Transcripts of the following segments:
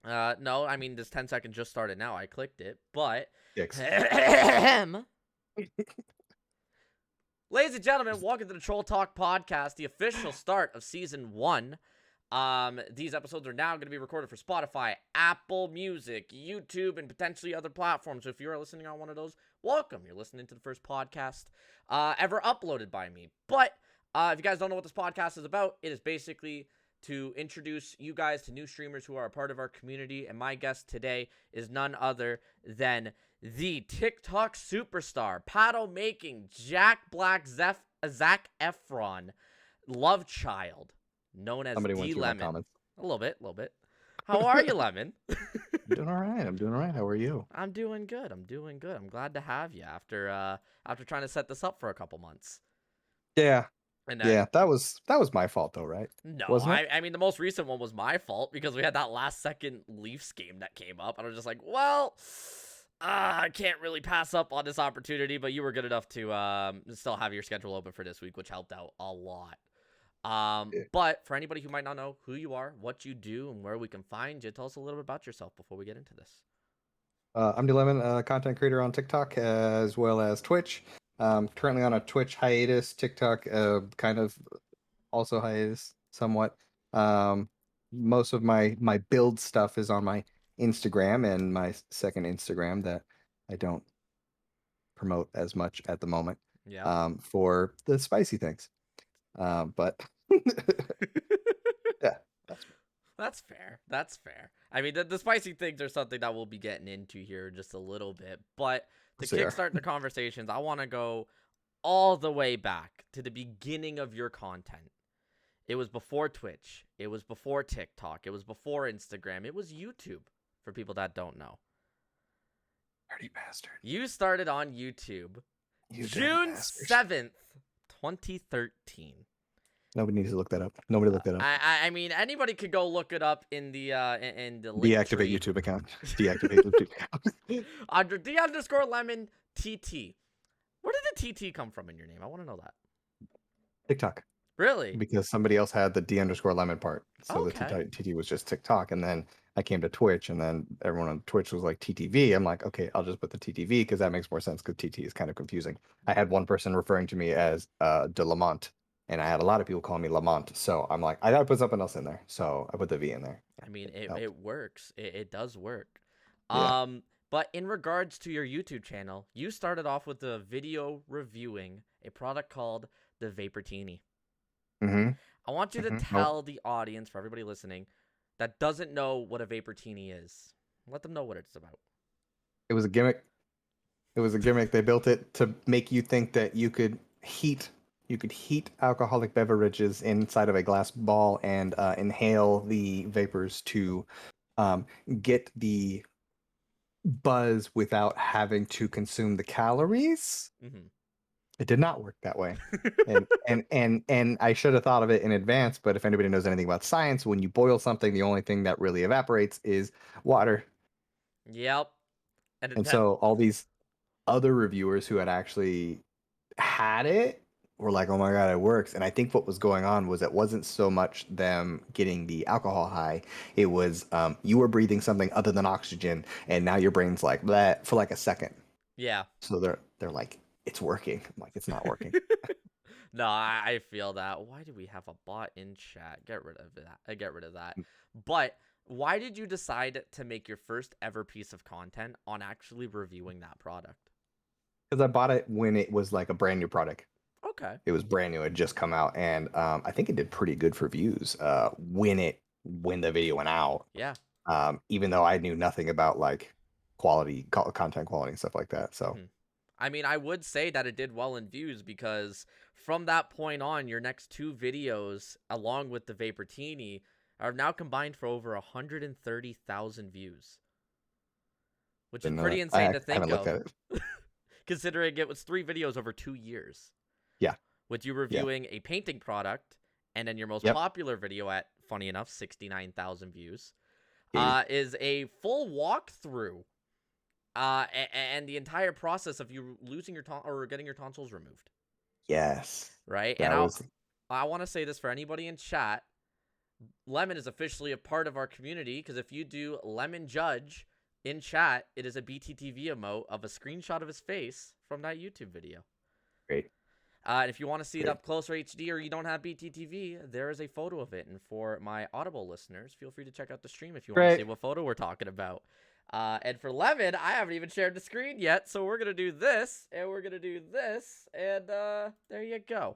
No, I mean, this 10 seconds just started now. I clicked it, but... Dicks. Ladies and gentlemen, welcome to the Troll Talk Podcast, the official start of Season 1. These episodes are now going to be recorded for Spotify, Apple Music, YouTube, and potentially other platforms. So if you are listening on one of those, welcome. You're listening to the first podcast ever uploaded by me. But if you guys don't know what this podcast is about, it is basically to introduce you guys to new streamers who are a part of our community. And my guest today is none other than the TikTok superstar, paddle making, Jack Black, Zac Efron, love child, known as Somebody went D through my Lemon. comments. A little bit. How are you, Lemon? I'm doing all right. How are you? I'm doing good. I'm glad to have you after trying to set this up for a couple months. Yeah. And Yeah, that was my fault though, right? No, Wasn't it? I mean, the most recent one was my fault because we had that last second Leafs game that came up. And I was just like, well, I can't really pass up on this opportunity, but you were good enough to still have your schedule open for this week, which helped out a lot. Yeah. But for anybody who might not know who you are, what you do, and where we can find you, tell us a little bit about yourself before we get into this. I'm D-Lemon, content creator on TikTok as well as Twitch. Currently on a Twitch hiatus, TikTok kind of also hiatus somewhat. Most of my build stuff is on my Instagram and my second Instagram that I don't promote as much at the moment. Yeah. For the spicy things. But yeah, That's fair. That's fair. I mean, the spicy things are something that we'll be getting into here in just a little bit. But to kickstart the conversations, I want to go all the way back to the beginning of your content. It was before Twitch. It was before TikTok. It was before Instagram. It was YouTube, for people that don't know. Dirty bastard. You started on YouTube June 7th, 2013. Nobody needs to look that up. Nobody look that up. I mean, anybody could go look it up in the link Deactivate tree. YouTube account. Deactivate YouTube account. Under D_Lemon TT. Where did the TT come from in your name? I want to know that. TikTok. Really? Because somebody else had the D_Lemon part. So Okay. the TT was just TikTok. And then I came to Twitch and then everyone on Twitch was like TTV. I'm like, okay, I'll just put the TTV because that makes more sense because TT is kind of confusing. I had one person referring to me as De Lamont. And I had a lot of people call me Lamont. So I'm like, I got to put something else in there. So I put the V in there. I mean, it works. It does work. Yeah. But in regards to your YouTube channel, you started off with a video reviewing a product called the Vaportini. Mm-hmm. I want you to tell the audience, for everybody listening, that doesn't know what a Vaportini is. Let them know what it's about. It was a gimmick. They built it to make you think that you could heat alcoholic beverages inside of a glass ball and inhale the vapors to get the buzz without having to consume the calories. Mm-hmm. It did not work that way. and I should have thought of it in advance, but if anybody knows anything about science, when you boil something, the only thing that really evaporates is water. Yep. And so all these other reviewers who had actually had it were like, oh my God, it works. And I think what was going on was it wasn't so much them getting the alcohol high. It was you were breathing something other than oxygen, and now your brain's like that for like a second. Yeah. So they're like, it's working. I'm like, it's not working. No, I feel that. Why do we have a bot in chat? Get rid of that. But why did you decide to make your first ever piece of content on actually reviewing that product? Because I bought it when it was like a brand new product. Okay. It was brand new. It had just come out, and I think it did pretty good for views when the video went out. Yeah. Even though I knew nothing about like content quality and stuff like that. So. Mm-hmm. I mean, I would say that it did well in views because from that point on, your next two videos, along with the Vaportini, are now combined for over 130,000 views, which is pretty insane to think of, considering it was 3 videos over 2 years. Yeah. With you reviewing a painting product, and then your most popular video at, funny enough, 69,000 views, is a full walkthrough. And the entire process of you losing your or getting your tonsils removed. Yes. Right? And I want to say this for anybody in chat. Lemon is officially a part of our community because if you do Lemon Judge in chat, it is a BTTV emote of a screenshot of his face from that YouTube video. Great. And if you want to see it up close or HD or you don't have BTTV, there is a photo of it. And for my Audible listeners, feel free to check out the stream if you want to see what photo we're talking about. And for Lemon, I haven't even shared the screen yet, so we're going to do this, and we're going to do this, and there you go.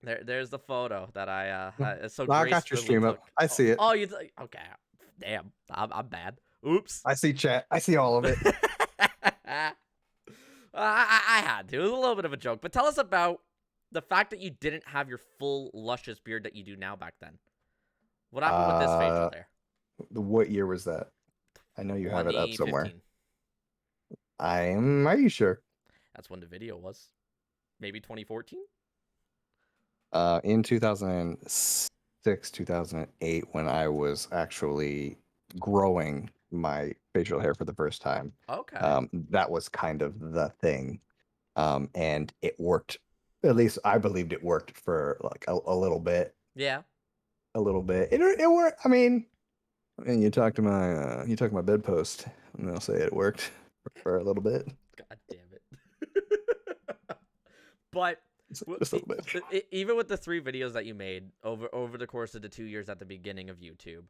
There's the photo that I so I got your stream up. I see it. Oh, okay. Damn, I'm bad. Oops. I see chat. I see all of it. I had to. It was a little bit of a joke. But tell us about the fact that you didn't have your full luscious beard that you do now back then. What happened with this facial hair? What year was that? I know you have it up somewhere. 2015. Are you sure? That's when the video was. Maybe 2014? In 2006, 2008, when I was actually growing my facial hair for the first time. Okay. That was kind of the thing. And it worked. At least I believed it worked for like a little bit. Yeah. A little bit. It worked. I mean, you talk to my bedpost, and they'll say it worked for a little bit. God damn it. But just a little bit. Even with the 3 videos that you made over the course of the 2 years at the beginning of YouTube,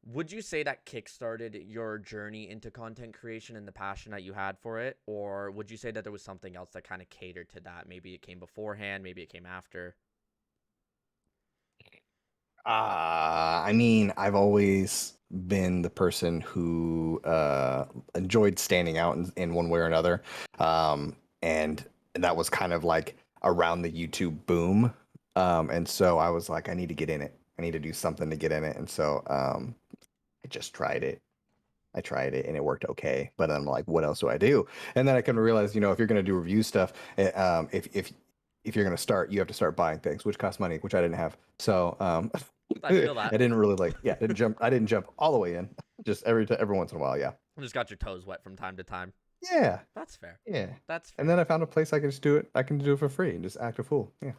would you say that kickstarted your journey into content creation and the passion that you had for it? Or would you say that there was something else that kind of catered to that? Maybe it came beforehand, maybe it came after? I mean, I've always been the person who enjoyed standing out in one way or another. And that was kind of like around the YouTube boom. And so I was like, I need to get in it. I need to do something to get in it. And so I just tried it. I tried it and it worked okay. But I'm like, what else do I do? And then I kind of realized, if you're going to do review stuff, if you're going to start, you have to start buying things, which cost money, which I didn't have. So I feel that. I didn't really I didn't jump all the way in. Just every once in a while, yeah. You just got your toes wet from time to time. Yeah. That's fair. Yeah. That's fair. And then I found a place I can just do it. I can do it for free and just act a fool. Yeah.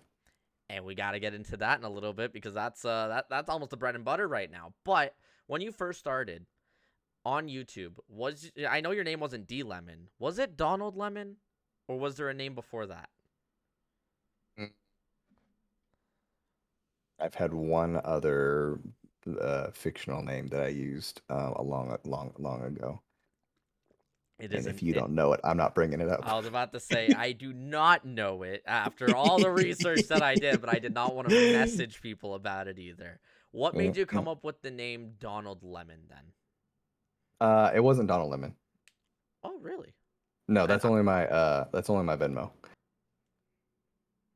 And we got to get into that in a little bit because that's almost the bread and butter right now. But when you first started on YouTube, I know your name wasn't D Lemon. Was it Donald Lemon, or was there a name before that? I've had one other fictional name that I used a long ago. And if you don't know it, I'm not bringing it up. I was about to say, I do not know it after all the research that I did, but I did not want to message people about it either. What made you come up with the name Donald Lemon then? It wasn't Donald Lemon. Oh, really? No, that's only my Venmo.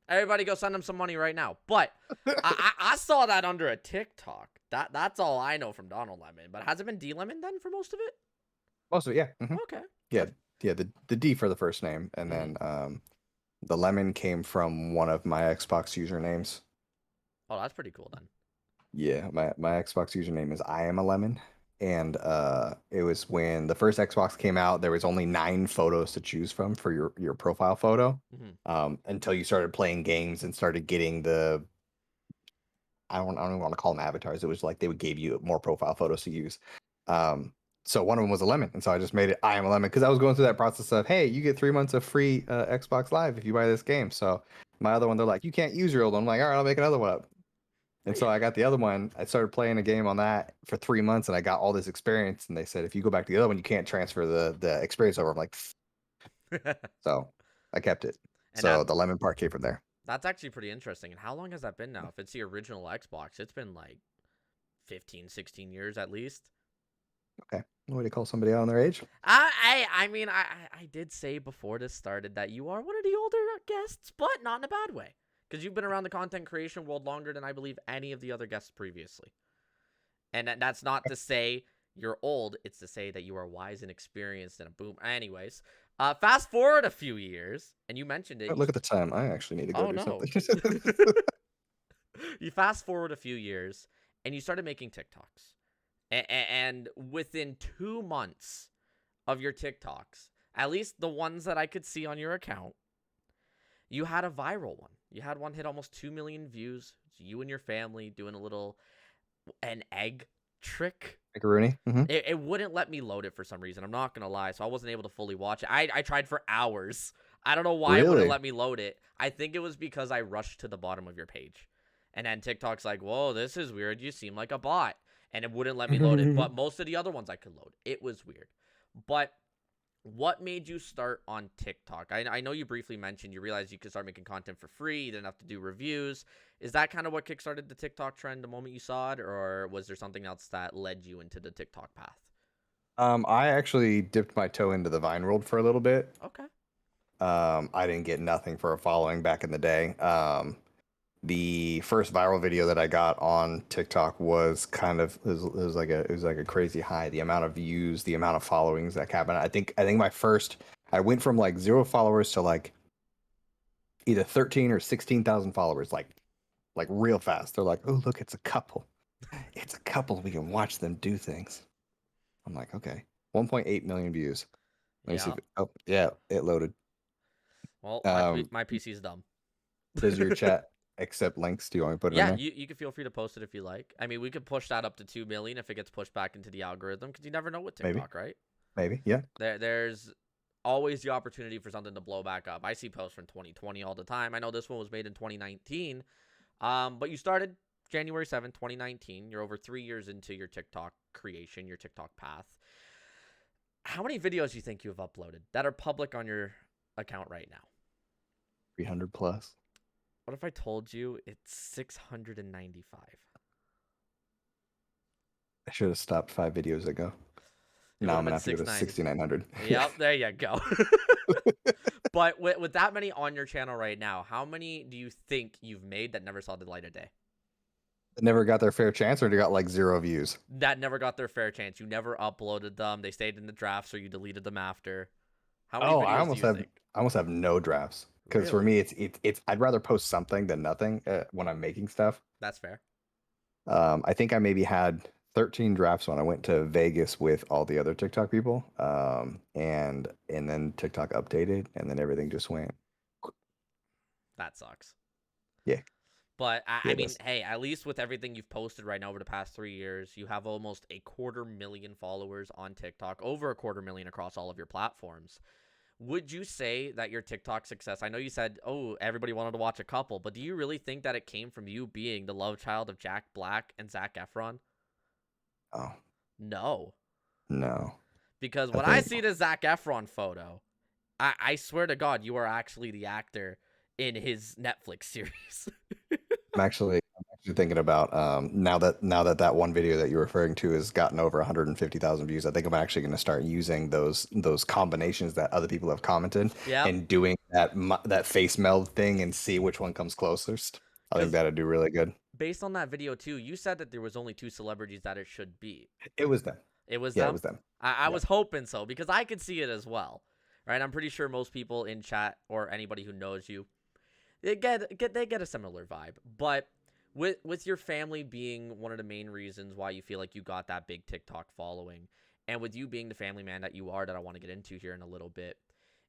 Everybody go send him some money right now. But I saw that under a TikTok. That's all I know from Donald Lemon. But has it been D Lemon then for most of it? Most of it, yeah. Mm-hmm. Okay. Yeah. The D for the first name, and then the Lemon came from one of my Xbox usernames. Oh, that's pretty cool then. Yeah, my Xbox username is I am a lemon. And it was when the first Xbox came out, there was only 9 photos to choose from for your profile photo. Until you started playing games and started getting the I don't even want to call them avatars. It was like they would give you more profile photos to use. So one of them was a lemon, and so I just made it I am a lemon because I was going through that process of, hey, you get 3 months of free Xbox Live if you buy this game. So my other one, they're like, you can't use your old one. I'm like, all right, I'll make another one up. And so I got the other one. I started playing a game on that for 3 months, and I got all this experience. And they said, if you go back to the other one, you can't transfer the experience over. I'm like, so I kept it. And so the lemon part came from there. That's actually pretty interesting. And how long has that been now? If it's the original Xbox, it's been like 15, 16 years at least. Okay. Way to call somebody out on their age. I mean, I did say before this started that you are one of the older guests, but not in a bad way. Because you've been around the content creation world longer than I believe any of the other guests previously. And that's not to say you're old. It's to say that you are wise and experienced and a boom. Anyways, fast forward a few years, and you mentioned it. Look at the time. I actually need to go do something. You fast forward a few years, and you started making TikToks. And within 2 months of your TikToks, at least the ones that I could see on your account, you had a viral one. You had one hit almost 2 million views. you and your family doing an egg trick. Macaroni. Mm-hmm. It wouldn't let me load it for some reason. I'm not gonna lie, so I wasn't able to fully watch it. I tried for hours. I don't know why it wouldn't Really? let me load it. I think it was because I rushed to the bottom of your page, and then TikTok's like, "Whoa, this is weird. You seem like a bot," and it wouldn't let me load it. But most of the other ones I could load. It was weird. But what made you start on TikTok? I know you briefly mentioned you realized you could start making content for free. You didn't have to do reviews. Is that kind of what kickstarted the TikTok trend the moment you saw it, or was there something else that led you into the TikTok path? I actually dipped my toe into the Vine world for a little bit. Okay. I didn't get nothing for a following back in the day. The first viral video that I got on TikTok was it was like a crazy high. The amount of views, the amount of followings that happened. I went from like 0 followers to like either 13 or 16,000 followers, like real fast. They're like, oh look, it's a couple. It's a couple. We can watch them do things. I'm like, okay. 1.8 million views. Let me see. Yeah. Yeah, it loaded. Well, Um, my PC is dumb. does your chat accept links? Do you want me to put it in Yeah, there? you can feel free to post it if you like. I mean, we could push that up to 2 million if it gets pushed back into the algorithm, because you never know with Maybe. TikTok, right? Maybe. Yeah. There's always the opportunity for something to blow back up. I see posts from 2020 all the time. I know this one was made in 2019, but you started January 7th, 2019. You're over 3 years into your TikTok creation, your TikTok path. How many videos do you think you have uploaded that are public on your account right now? 300 plus. What if I told you it's 695? I should have stopped 5 videos ago. It Now would I'm have gonna been have to go to 690. 6,900. Yep, there you go. But with that many on your channel right now, how many do you think you've made that never saw the light of day? Never got their fair chance, or they got like 0 views. That never got their fair chance. You never uploaded them. They stayed in the draft, so you deleted them after. How many Oh, videos do you think? I almost have no drafts. Because for Really? me, it's I'd rather post something than nothing when I'm making stuff. That's fair. I think I maybe had 13 drafts when I went to Vegas with all the other TikTok people. And then TikTok updated, and then everything just went. That sucks. Yeah. But Yeah, I it mean, does. hey, at least with everything you've posted right now over the past 3 years, you have almost 250,000 followers on TikTok, over 250,000 across all of your platforms. Would you say that your TikTok success, I know you said, oh, everybody wanted to watch a couple, but do you really think that it came from you being the love child of Jack Black and Zac Efron? Oh, No. no. Because I when I think see the Zac Efron photo, I swear to God, you are actually the actor in his Netflix series. I'm actually thinking about now that one video that you're referring to has gotten over 150,000 views. I think I'm actually going to start using those combinations that other people have commented Yep. and doing that face meld thing and see which one comes closest. I think Because that'd do really good. based on that video, too, you said that there was only 2 celebrities that it should be. It was them. It was Yeah, it them? was them. I Yeah. was hoping so, because I could see it as well. Right? I'm pretty sure most people in chat or anybody who knows you, they get a similar vibe. But with your family being one of the main reasons why you feel like you got that big TikTok following, and with you being the family man that you are, that I want to get into here in a little bit,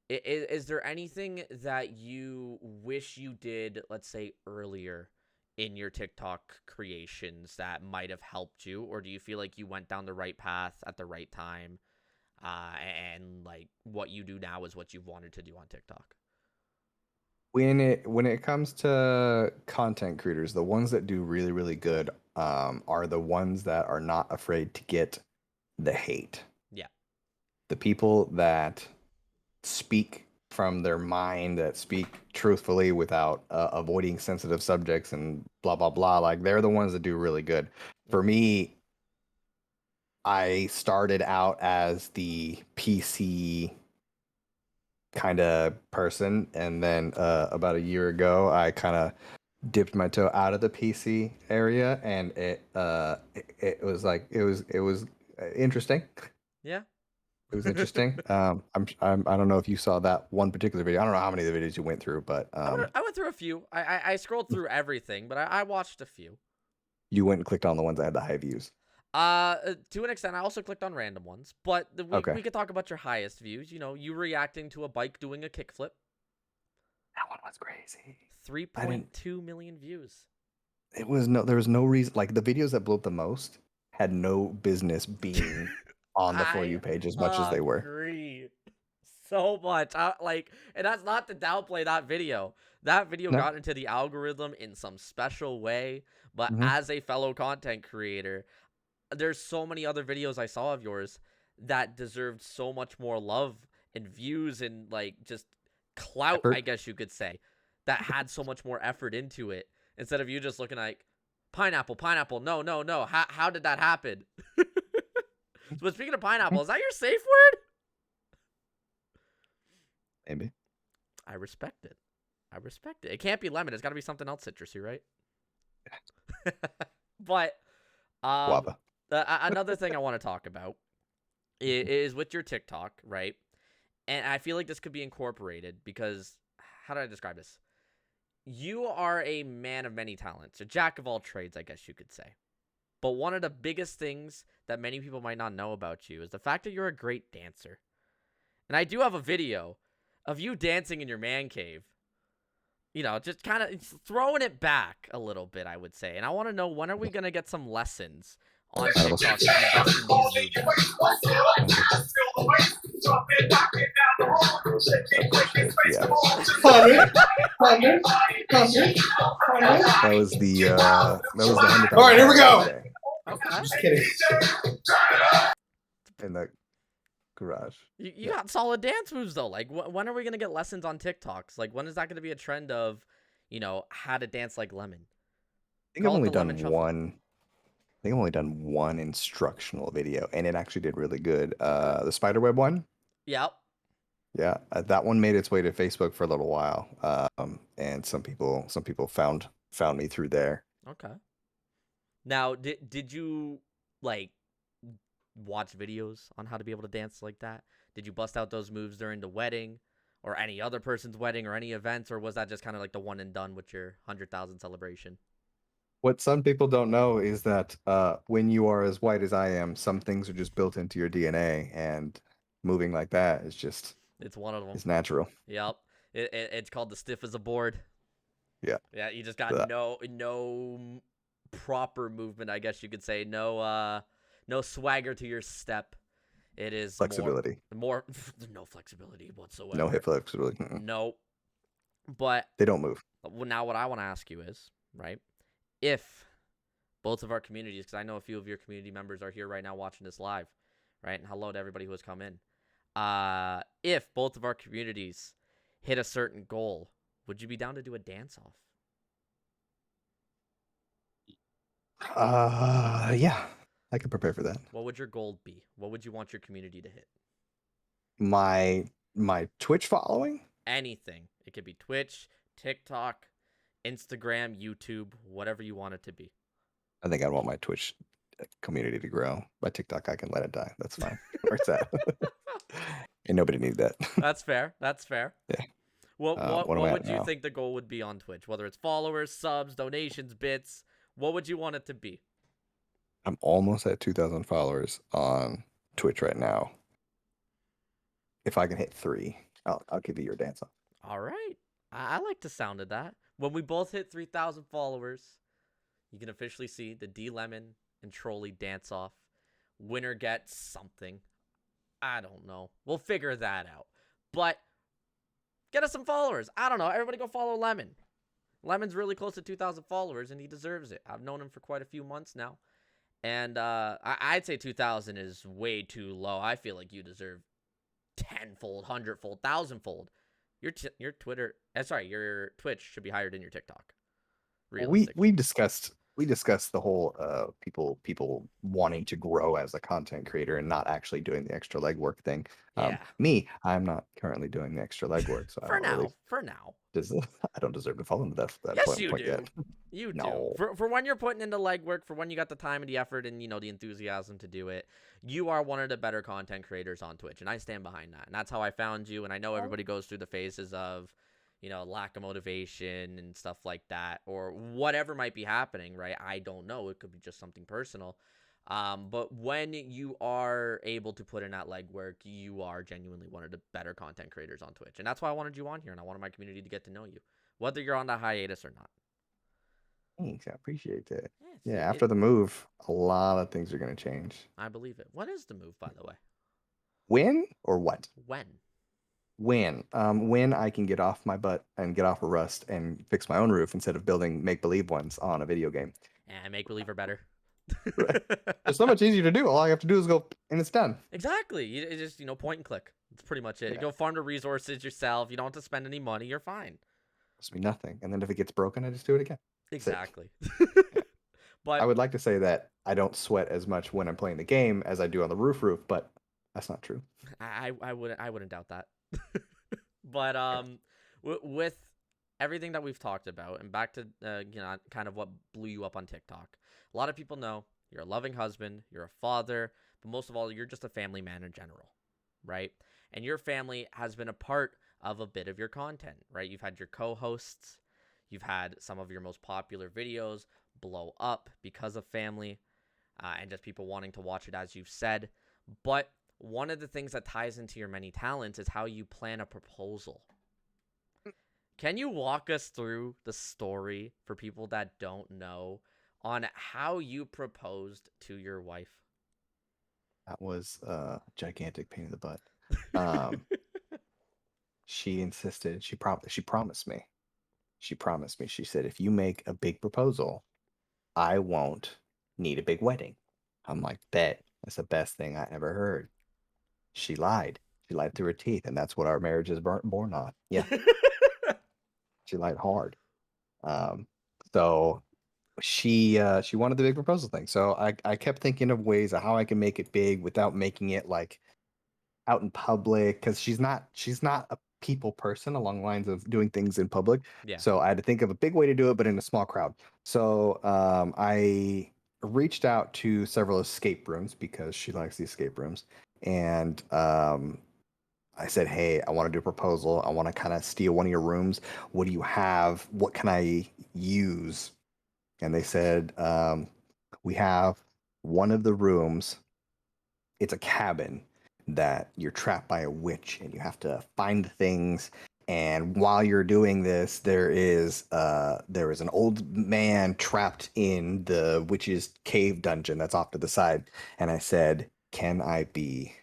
is there anything that you wish you did, let's say, earlier in your TikTok creations that might have helped you, or do you feel like you went down the right path at the right time, and like what you do now is what you've wanted to do on TikTok? When it comes to content creators, the ones that do really, really good are the ones that are not afraid to get the hate. Yeah. The people that speak from their mind, that speak truthfully without avoiding sensitive subjects and blah blah blah. Like they're the ones that do really good. For me, I started out as the PC kind of person, and then about a year ago, I kind of dipped my toe out of the PC area, and it was like it was interesting. Yeah. It was interesting. I don't know if you saw that one particular video. I don't know how many of the videos you went through, but I went through a few. I scrolled through everything, but I watched a few. you went and clicked on the ones that had the high views. To an extent, I also clicked on random ones, but Okay, we could talk about your highest views. You know, you reacting to a bike doing a kickflip. that one was crazy. I didn't. 3.2 million views. there was no reason. Like the videos that blew up the most had no business being on the For I You page as much as they were. agree so much. And that's not to downplay that video. That video No. got into the algorithm in some special way, but Hmm. as a fellow content creator, there's so many other videos I saw of yours that deserved so much more love and views and like just clout, I Effort. guess you could say, that had so much more effort into it instead of you just looking like pineapple, pineapple. No, no, no. How did that happen? But speaking of pineapple, is that your safe word? Maybe. I respect it. I respect it. It can't be lemon. It's got to be something else citrusy, right? But um, Guava. another thing I want to talk about is with your TikTok, right? And I feel like this could be incorporated because how do I describe this? You are a man of many talents, a jack of all trades, I guess you could say. But one of the biggest things that many people might not know about you is the fact that you're a great dancer. And I do have a video of you dancing in your man cave. You know, just kind of throwing it back a little bit, I would say. And I want to know, when are we going to get some lessons on TikTok? Yeah. That was the 100,000. All right, here we go. Okay. Just kidding. In the garage. You got solid dance moves, though. Like, when are we going to get lessons on TikToks? Like, when is that going to be a trend of, how to dance like Lemon? I think I've only done one. I think I've only done one instructional video, and it actually did really good. The spiderweb one. Yep. Yeah, that one made its way to Facebook for a little while, and some people found me through there. Okay. Now, did you like watch videos on how to be able to dance like that? Did you bust out those moves during the wedding, or any other person's wedding, or any events, or was that just kind of like the one and done with your 100,000 celebration? What some people don't know is that when you are as white as I am, some things are just built into your DNA, and moving like that is just. It's one of them. It's natural. Yep. It's called the stiff as a board. Yeah. Yeah, you just got no proper movement, I guess you could say. No swagger to your step. It is flexibility. More no flexibility whatsoever. No hip flexibility. Nope. But they don't move. Now what I want to ask you is, right? If both of our communities, because I know a few of your community members are here right now watching this live, right? And hello to everybody who has come in. If both of our communities hit a certain goal, would you be down to do a dance-off? Yeah, I could prepare for that. What would your goal be? What would you want your community to hit? My Twitch following? Anything. It could be Twitch, TikTok, Instagram, YouTube, whatever you want it to be. I think I want my Twitch community to grow. By TikTok, I can let it die. That's fine. Where it's at. And nobody needs that. That's fair. That's fair. Yeah. What would you think the goal would be on Twitch? Whether it's followers, subs, donations, bits, what would you want it to be? I'm almost at 2,000 followers on Twitch right now. If I can hit 3, I'll give you your dance off. All right. I like the sound of that. When we both hit 3,000 followers, you can officially see the D Lemon and Trolleyzz dance off. Winner gets something. I don't know. We'll figure that out. But get us some followers. I don't know. Everybody go follow Lemon. Lemon's really close to 2,000 followers, and he deserves it. I've known him for quite a few months now. And I'd say 2,000 is way too low. I feel like you deserve 10-fold, 100-fold, 1,000-fold. Your Twitch should be higher than your TikTok. We discussed the whole people wanting to grow as a content creator and not actually doing the extra legwork thing. Yeah. I'm not currently doing the extra legwork, so for now. I don't deserve to fall into that Yes, point, you do. yet. You No. do. For when you're putting into legwork, for when you got the time and the effort and the enthusiasm to do it, you are one of the better content creators on Twitch, and I stand behind that. And that's how I found you. And I know everybody goes through the phases of lack of motivation and stuff like that, or whatever might be happening, right? I don't know. It could be just something personal. But when you are able to put in that legwork, you are genuinely one of the better content creators on Twitch. And that's why I wanted you on here, and I wanted my community to get to know you, whether you're on the hiatus or not. Thanks, I appreciate that. Yeah, Yeah, see, after the move, a lot of things are gonna change. I believe it. What is the move, by the way? When or what? When? When I can get off my butt and get off of Rust and fix my own roof instead of building make-believe ones on a video game. And make believe are better. Right. It's so much easier to do. All I have to do is go and it's done. Exactly. You just, point and click. That's pretty much it. Yeah. Go farm the resources yourself. You don't have to spend any money. You're fine. Costs me nothing. And then if it gets broken, I just do it again. Exactly. Yeah. I But would like to say that I don't sweat as much when I'm playing the game as I do on the roof, but that's not true. I wouldn't doubt that. But with everything that we've talked about, and back to kind of what blew you up on TikTok. A lot of people know you're a loving husband, you're a father, but most of all, you're just a family man in general, right? And your family has been a part of a bit of your content, right? You've had your co-hosts, you've had some of your most popular videos blow up because of family, and just people wanting to watch it, as you've said. But one of the things that ties into your many talents is how you plan a proposal. Can you walk us through the story for people that don't know on how you proposed to your wife? That was a gigantic pain in the butt. Um, she insisted. She promised me. She promised me. She said, if you make a big proposal, I won't need a big wedding. I'm like, bet. That's the best thing I ever heard. She lied. She lied through her teeth, and that's what our marriage is born on. Yeah, she lied hard. Um, so she wanted the big proposal thing. So I kept thinking of ways of how I can make it big without making it like out in public, because she's not a people person along the lines of doing things in public. Yeah. So I had to think of a big way to do it, but in a small crowd. So I reached out to several escape rooms because she likes the escape rooms, and I said, hey, I want to do a proposal. I want to kind of steal one of your rooms. What do you have? What can I use? And they said, we have one of the rooms. It's a cabin that you're trapped by a witch and you have to find things. And while you're doing this, there is an old man trapped in the witch's cave dungeon that's off to the side. And I said, can I be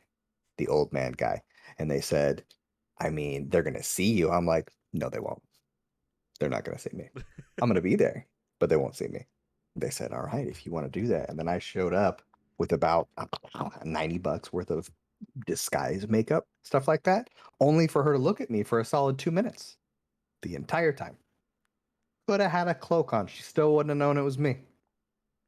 the old man guy? And they said, I mean, they're gonna see you. I'm like, no, they won't. They're not gonna see me. I'm gonna be there, but they won't see me. They said, all right, if you want to do that. And then I showed up with about $90 worth of disguise makeup, stuff like that, only for her to look at me for a solid 2 minutes the entire time. Could have had a cloak on. She still wouldn't have known it was me.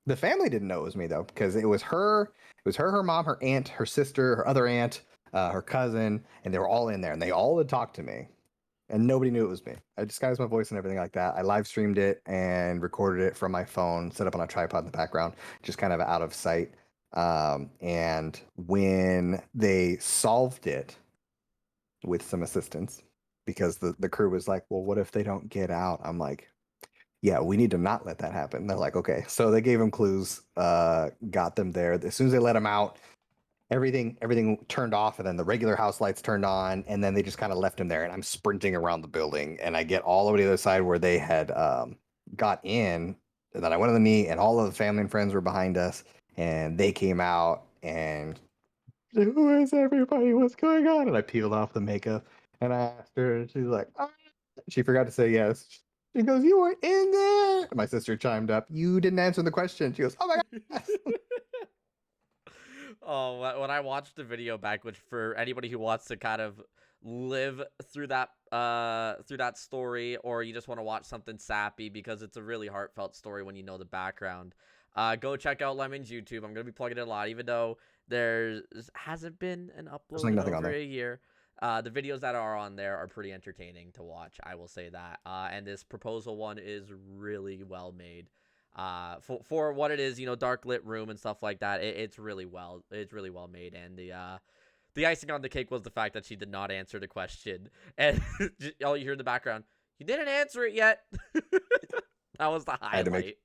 The family didn't know it was me though, because it was her, her mom, her aunt, her sister, her other aunt, her cousin, and they were all in there, and they all had talked to me, and nobody knew it was me. I disguised my voice and everything like that. I live streamed it and recorded it from my phone, set up on a tripod in the background, just kind of out of sight. And when they solved it with some assistance, because the crew was like, well, what if they don't get out? I'm like, yeah, we need to not let that happen. They're like, okay. So they gave them clues, got them there. As soon as they let them out, everything turned off, and then the regular house lights turned on, and then they just kind of left him there. And I'm sprinting around the building, and I get all the way to the other side where they had got in. And then I went on the knee, and all of the family and friends were behind us, and they came out, and who is everybody? What's going on? And I peeled off the makeup, and I asked her, and she's like, ah. She forgot to say yes. She goes, you were in there. And my sister chimed up, you didn't answer the question. She goes, oh my God. Oh, when I watched the video back, which for anybody who wants to kind of live through that story, or you just want to watch something sappy because it's a really heartfelt story when you know the background, go check out Lemon's YouTube. I'm gonna be plugging it a lot, even though there hasn't been an upload in over a year. The videos that are on there are pretty entertaining to watch, I will say that. And this proposal one is really well made. For what it is, dark lit room and stuff like that. It's really well made. And the icing on the cake was the fact that she did not answer the question, and all you hear in the background, you didn't answer it yet. That was the highlight.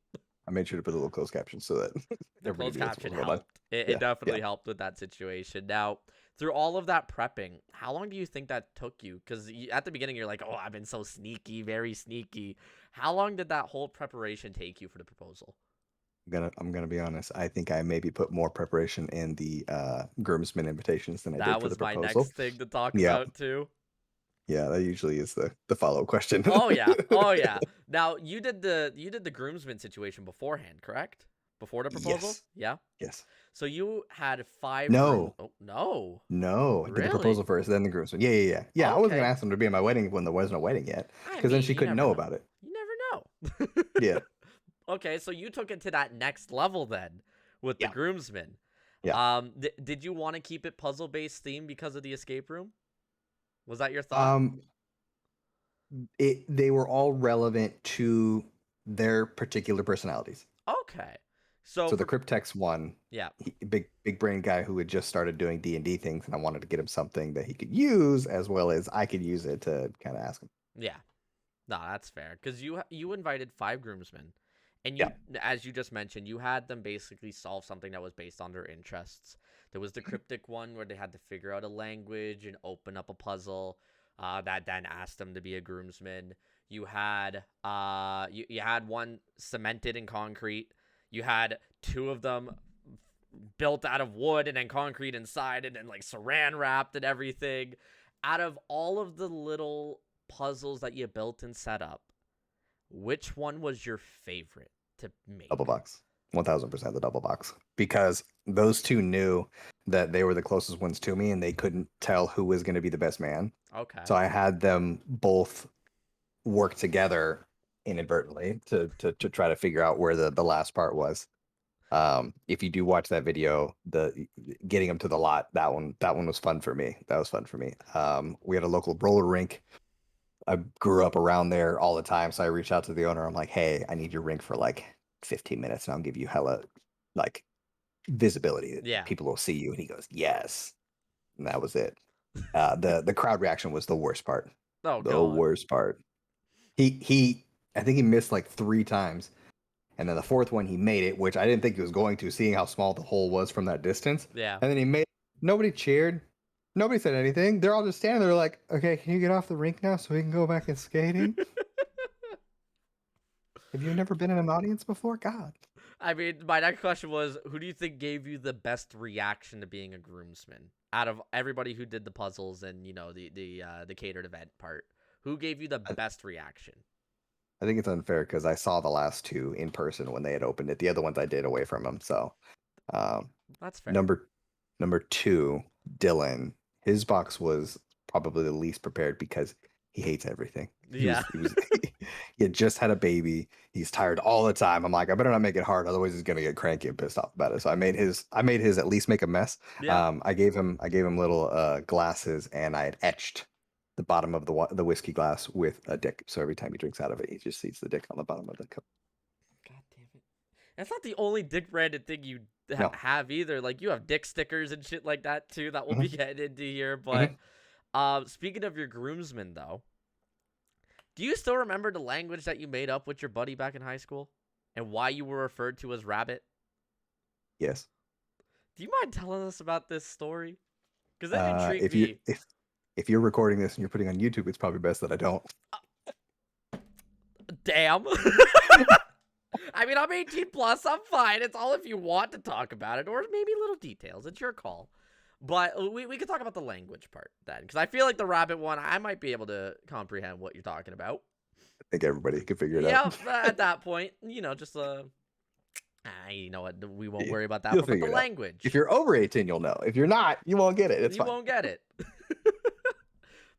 I made sure to put a little closed caption so that The everybody closed knew what's caption going on. helped. It Yeah, definitely yeah. helped with that situation. Now, through all of that prepping, how long do you think that took you? Because at the beginning, you're like, oh, I've been so sneaky, very sneaky. How long did that whole preparation take you for the proposal? I'm gonna be honest. I think I maybe put more preparation in the groomsmen invitations than I did That for the was my proposal. next thing to talk Yeah, about, too. yeah. That usually is the follow up question. Oh yeah, oh yeah. Now you did the groomsmen situation beforehand, correct? Before the proposal? Yes, Yeah. yes. So you had five groom. No, Oh no, no. I did the really? proposal first, then the groomsmen. Yeah, yeah, yeah. Yeah, I wasn't gonna Okay. ask them to be at my wedding when there wasn't a wedding yet, I because then mean, she you couldn't never know know. about it. You never know. Yeah, Okay, so you took it to that next level then with the yeah, groomsmen. yeah. Did you want to keep it puzzle based theme because of the escape room? Was that your thought? Um, they were all relevant to their particular personalities. Okay. So So the for Cryptex one, yeah, big brain guy who had just started doing D&D things, and I wanted to get him something that he could use as well as I could use it to kind of ask him. yeah. No, that's fair because you invited five groomsmen, and Yeah. you, as you just mentioned, you had them basically solve something that was based on their interests. There was the cryptic one where they had to figure out a language and open up a puzzle. That then asked them to be a groomsman. You had one cemented in concrete. You had two of them built out of wood and then concrete inside and then like saran wrapped and everything. Out of all of the little puzzles that you built and set up, which one was your favorite to make? Double box. 1000% the double box. Because those two knew that they were the closest ones to me and they couldn't tell who was going to be the best man. Okay. So I had them both work together inadvertently to try to figure out where the last part was. If you do watch that video, the getting them to the lot, that one was fun for me. That was fun for me. We had a local roller rink. I grew up around there all the time, so I reached out to the owner. I'm like, hey, I need your rink for like 15 minutes, and I'll give you hella like visibility. Yeah. People will see you. And he goes, yes, and that was it. The crowd reaction was the worst part. Oh The god. worst part. He I think he missed like 3 times. And then the fourth one, he made it, which I didn't think he was going to, seeing how small the hole was from that distance. Yeah. And then he made it. Nobody cheered. Nobody said anything. They're all just standing there like, okay, can you get off the rink now so we can go back and skating? Have you never been in an audience before? God. I mean, my next question was, who do you think gave you the best reaction to being a groomsman out of everybody who did the puzzles and the catered event part? Who gave you the best reaction? I think it's unfair because I saw the last two in person when they had opened it. The other ones I did away from them. So, um, That's fair. number two, Dylan. His box was probably the least prepared because he hates everything. Yeah. He had just had a baby. He's tired all the time. I'm like, I better not make it hard, otherwise he's gonna get cranky and pissed off about it. So I made his at least make a mess. Yeah. I gave him little glasses, and I had etched the bottom of the whiskey glass with a dick. So every time he drinks out of it, he just sees the dick on the bottom of the cup. God damn it. That's not the only dick branded thing you No. have either. Like you have dick stickers and shit like that too that we'll Mhm. be getting into here. But speaking of your groomsmen though, do you still remember the language that you made up with your buddy back in high school? And why you were referred to as Rabbit? Yes. Do you mind telling us about this story? Because that intrigued If you me. if you're recording this and you're putting on YouTube, it's probably best that I don't. Damn. I mean, I'm 18 plus. I'm fine. It's all if you want to talk about it, or maybe little details. It's your call. But we could talk about the language part then, because I feel like the rabbit one, I might be able to comprehend what you're talking about. I think everybody can figure it Yeah, out. at that point, just you know what? We won't worry about that. You'll But the figure it out. language, If you're over 18, you'll know. If you're not, you won't get it. It's you fine. won't get it.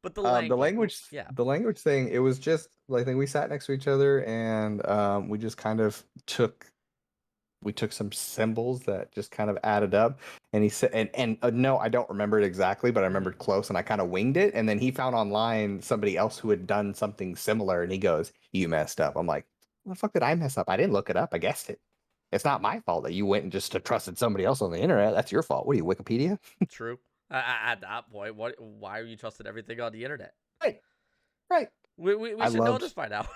But the language, yeah, the language thing, it was just like we sat next to each other, and we just kind of took some symbols that just kind of added up. And he said, and no, I don't remember it exactly, but I remembered close, and I kind of winged it. And then he found online somebody else who had done something similar, and he goes, "You messed up." I'm like, "What the fuck did I mess up? I didn't look it up. I guessed it. It's not my fault that you went and just trusted somebody else on the internet. That's your fault. What are you, Wikipedia?" true. At that point, why are you trusting everything on the internet? Right, right. We should know this by now.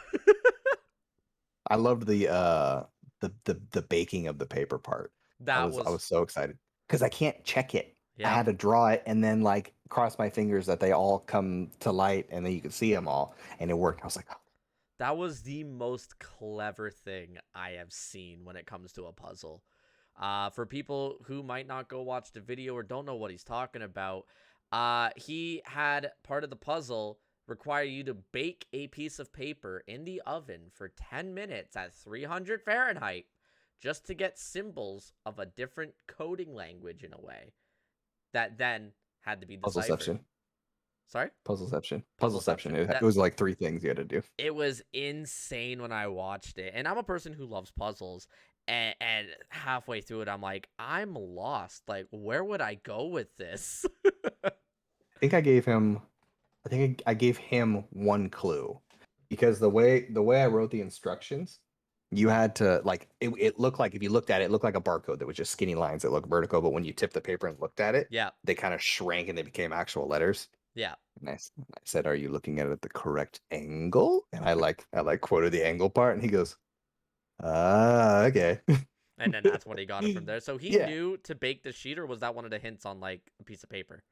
I loved the baking of the paper part. I That was was so excited because I can't check it. I yeah. had to draw it and then like cross my fingers that they all come to light and then you could see them all, and it worked. I was like, oh, That was the most clever thing I have seen when it comes to a puzzle. For people who might not go watch the video or don't know what he's talking about, he had part of the puzzle require you to bake a piece of paper in the oven for 10 minutes at 300 Fahrenheit just to get symbols of a different coding language in a way that then had to be deciphered. puzzleception, Sorry? puzzleception. Puzzleception. It was like 3 things you had to do. It was insane when I watched it. And I'm a person who loves puzzles. And halfway through it, I'm like, I'm lost. Like, where would I go with this? I think I gave him one clue because the way I wrote the instructions, you had to like it looked like if you looked at it, it looked like a barcode that was just skinny lines that looked vertical, but when you tipped the paper and looked at it, Yeah. they kind of shrank and they became actual letters. Yeah. And I said, "Are you looking at it at the correct angle?" And I quoted the angle part, and he goes, "Ah, okay." And then that's when he got it from there. So he Yeah, knew to bake the sheet, or was that one of the hints on like a piece of paper?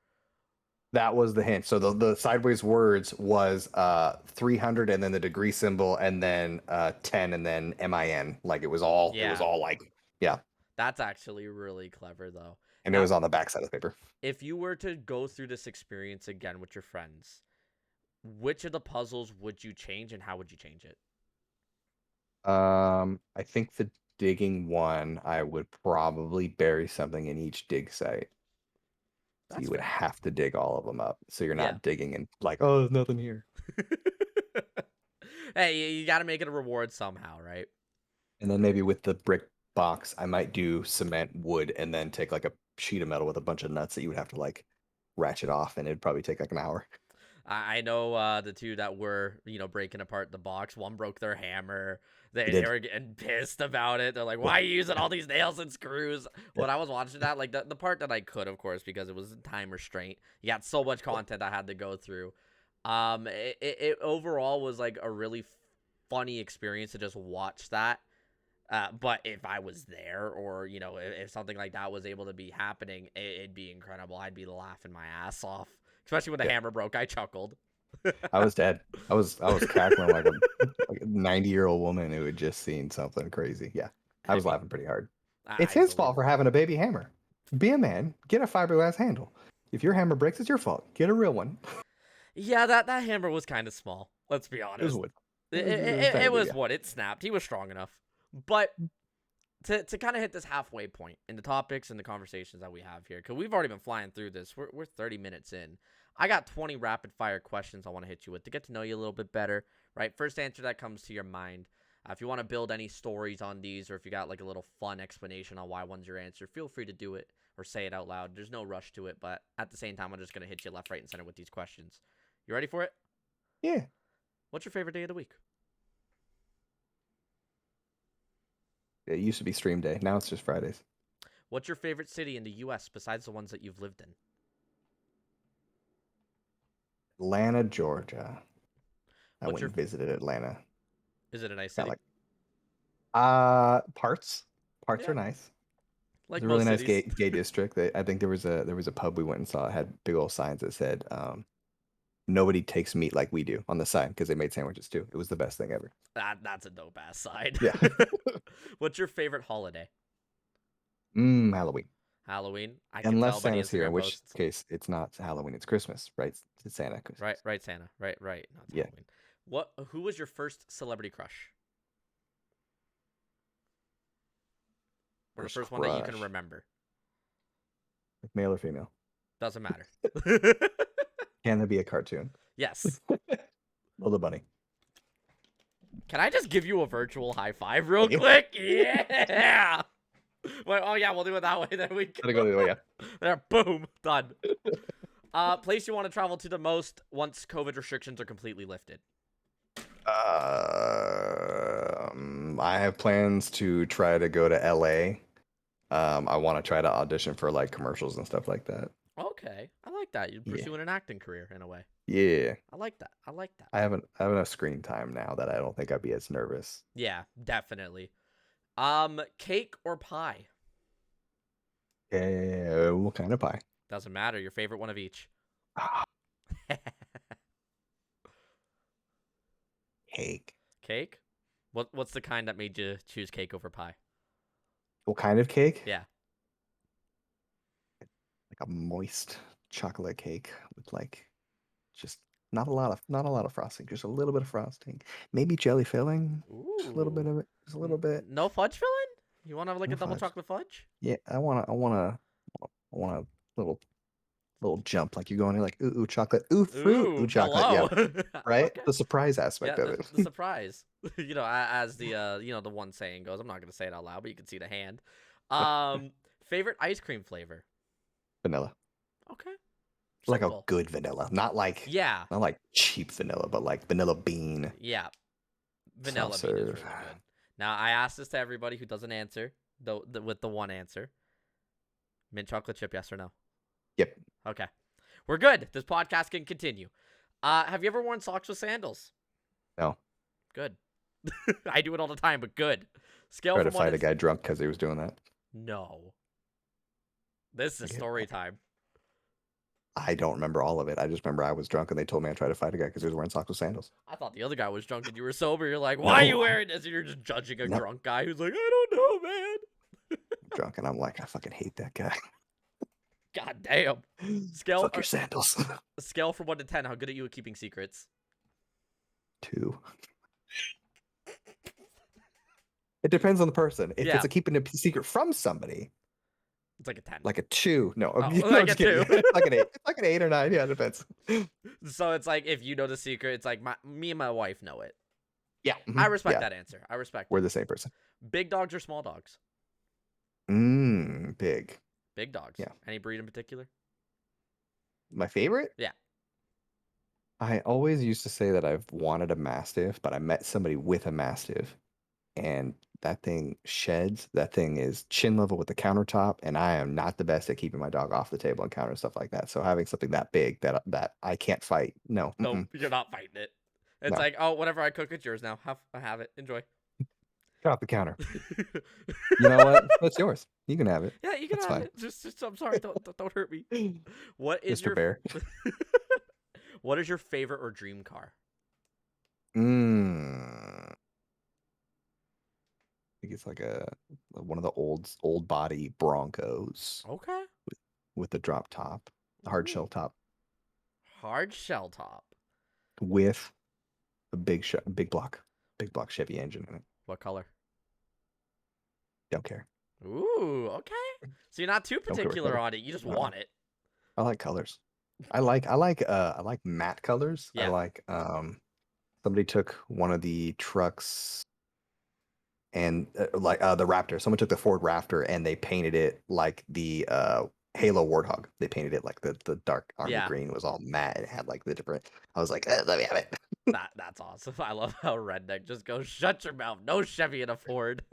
that was the hint. So the sideways words was 300 and then the degree symbol and then 10 and then MIN. Like it was Yeah. all like yeah. That's actually really clever though. And it Now, was on the back side of the paper. if you were to go through this experience again with your friends, which of the puzzles would you change and how would you change it? I think the digging one, I would probably bury something in each dig site. So That's you would fair. have to dig all of them up. So you're Yeah. not digging and like, oh, there's nothing here. Hey, you got to make it a reward somehow, right? And then maybe with the brick box, I might do cement, wood, and then take like a sheet of metal with a bunch of nuts that you would have to like ratchet off, and it'd probably take like an hour. I know the two that were, breaking apart the box. One broke their hammer. You They did. were getting pissed about it. They're like, why are you using all these nails and screws? Yeah. When I was watching that, like the part that I could, of course, because it was time restraint. You got so much content I had to go through. It overall was like a really funny experience to just watch that. But if I was there or, if something like that was able to be happening, it'd be incredible. I'd be laughing my ass off. Especially when the hammer broke, I chuckled. I was dead. I was cackling like a 90-year-old woman who had just seen something crazy. Yeah, I was laughing pretty hard. It's his fault for having a baby hammer. Be a man. Get a fiberglass handle. If your hammer breaks, it's your fault. Get a real one. Yeah, that hammer was kind of small. Let's be honest. It was wood. It was wood. It snapped. He was strong enough. But to kind of hit this halfway point in the topics and the conversations that we have here, because we've already been flying through this. We're 30 minutes in. I got 20 rapid fire questions I want to hit you with to get to know you a little bit better, right? First answer that comes to your mind. If you want to build any stories on these, or if you got like a little fun explanation on why one's your answer, feel free to do it or say it out loud. There's no rush to it, but at the same time, I'm just going to hit you left, right, and center with these questions. You ready for it? Yeah. What's your favorite day of the week? It used to be stream day. Now it's just Fridays. What's your favorite city in the U.S. besides the ones that you've lived in? Atlanta, Georgia. I What's went your and visited Atlanta. Is it a nice Got city? like parts. Parts Yeah. are nice. Like It's a really most nice cities. gay district. I think there was a pub we went and saw. It had big old signs that said nobody takes meat like we do on the sign because they made sandwiches too. It was the best thing ever. That's a dope ass side. Yeah. What's your favorite holiday? Halloween. Halloween. I can Unless tell by the Santa's here, in Instagram which posts. case it's not Halloween, it's Christmas, right? It's Santa Christmas. Right, Santa. Right. No, it's Yeah. Halloween. Who was your first celebrity crush? Or the First first one that you can crush. remember? Like male or female? Doesn't matter. Can there be a cartoon? Yes. Well, the bunny. Can I just give you a virtual high five real quick? Yeah. Well, oh yeah, we'll do it that way. There we go. Gotta go the other way, yeah. There, boom, done. Place you want to travel to the most once COVID restrictions are completely lifted? I have plans to try to go to LA. I want to try to audition for like commercials and stuff like that. Okay, I like that. You're pursuing an acting career in a way. Yeah. I like that. I have enough screen time now that I don't think I'd be as nervous. Yeah, definitely. Cake or pie? What kind of pie? Doesn't matter. Your favorite one of each. Ah, cake. Cake? What's the kind that made you choose cake over pie? What kind of cake? Yeah. Like a moist chocolate cake with like just not a lot of frosting, just a little bit of frosting. Maybe jelly filling. Just a little bit Ooh. of it. Just a little bit. No fudge filling? You want to have like No a double fudge. chocolate fudge? Yeah, I want a little jump, like you go in there like ooh chocolate, ooh fruit, ooh Ooh, chocolate. Yeah, hello. right. Okay. The surprise Yeah, aspect of the it. surprise. As the the one saying goes. I'm not gonna say it out loud, but you can see the hand. Um, favorite ice cream flavor? Vanilla, Okay, like a simple. good vanilla, not like Yeah, cheap vanilla, but like vanilla bean yeah. soft Vanilla bean is serve. really good. Now I asked this to everybody who doesn't answer, though with the one answer. Mint chocolate chip, yes or no? Yep. Okay, we're good. This podcast can continue. Have you ever worn socks with sandals? No. Good. I do it all the time, but good. Scale Try to from one fight to a guy drunk because he was doing that. no. This is Okay. story time. I don't remember all of it. I just remember I was drunk and they told me I'd try to fight a guy because he was wearing socks with sandals. I thought the other guy was drunk and you were sober. You're like, why are you No. wearing this? And you're just judging a No. drunk guy who's like, I don't know, man. I'm drunk and I'm like, I fucking hate that guy. God damn. Scale Fuck your sandals. scale from 1 to 10. How good are you at keeping secrets? 2. It depends on the person. If Yeah. it's a keeping a secret from somebody, It's like a 10. like a 2. No, Oh, no, like I'm a just kidding. 2. It's like an 8. It's like an 8 or 9. Yeah, it depends. So it's like if you know the secret, it's like me and my wife know it. Yeah. I respect Yeah. that answer. I respect We're it. the same person. Big dogs or small dogs? Big. Big dogs. Yeah. Any breed in particular? My favorite? Yeah. I always used to say that I've wanted a mastiff, but I met somebody with a mastiff, and that thing sheds. That thing is chin level with the countertop, and I am not the best at keeping my dog off the table and counter and stuff like that. So having something that big that I can't fight, no, Nope, you're not fighting it. It's no, like, oh, whatever I cook, it's yours now. Have it. Enjoy. get off the counter. You know what? That's yours. You can have it. Yeah, you can That's have fine. it. Just I'm sorry. Don't hurt me. What is Mr. Bear. What is your favorite or dream car? I think it's like one of the old body Broncos Okay. with the drop top, the hard Ooh. shell top, Hard shell top. with a big block Chevy engine in it. What color? Don't care. Ooh, okay. So you're not too Don't care what particular color. on it. You just No. want it. I like colors. I like matte colors. I Yeah. like somebody took one of the trucks and the Raptor. Someone took the Ford Raptor and they painted it like the Halo Warthog. They painted it like the dark army Yeah. green was all matte and it had like the different. I was like, let me have it. That's awesome. I love how redneck just goes, shut your mouth. No Chevy and a Ford.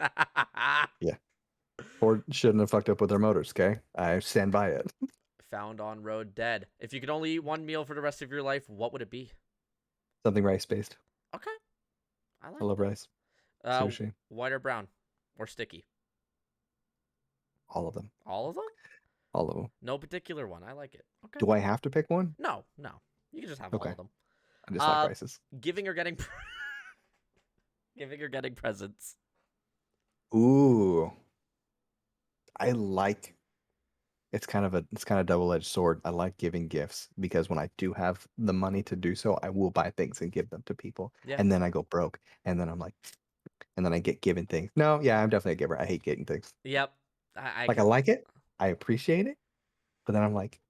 Ford shouldn't have fucked up with their motors. Okay, I stand by it. Found on road dead. If you could only eat one meal for the rest of your life, what would it be? Something rice based. Okay. I like I love rice. Sushi. White or brown? Or sticky? All of them. All of them? All of them. No particular one. I like it. Okay. Do I have to pick one? No. You can just have all Okay. of them. I just like rices. Giving or getting giving or getting presents. Ooh. I like it's kind of double-edged sword. I like giving gifts because when I do have the money to do so, I will buy things and give them to people. Yeah. And then I go broke. And then I'm like, and then I get given things. No, yeah, I'm definitely a giver. I hate getting things. Yep. I like it. I appreciate it. But then I'm like,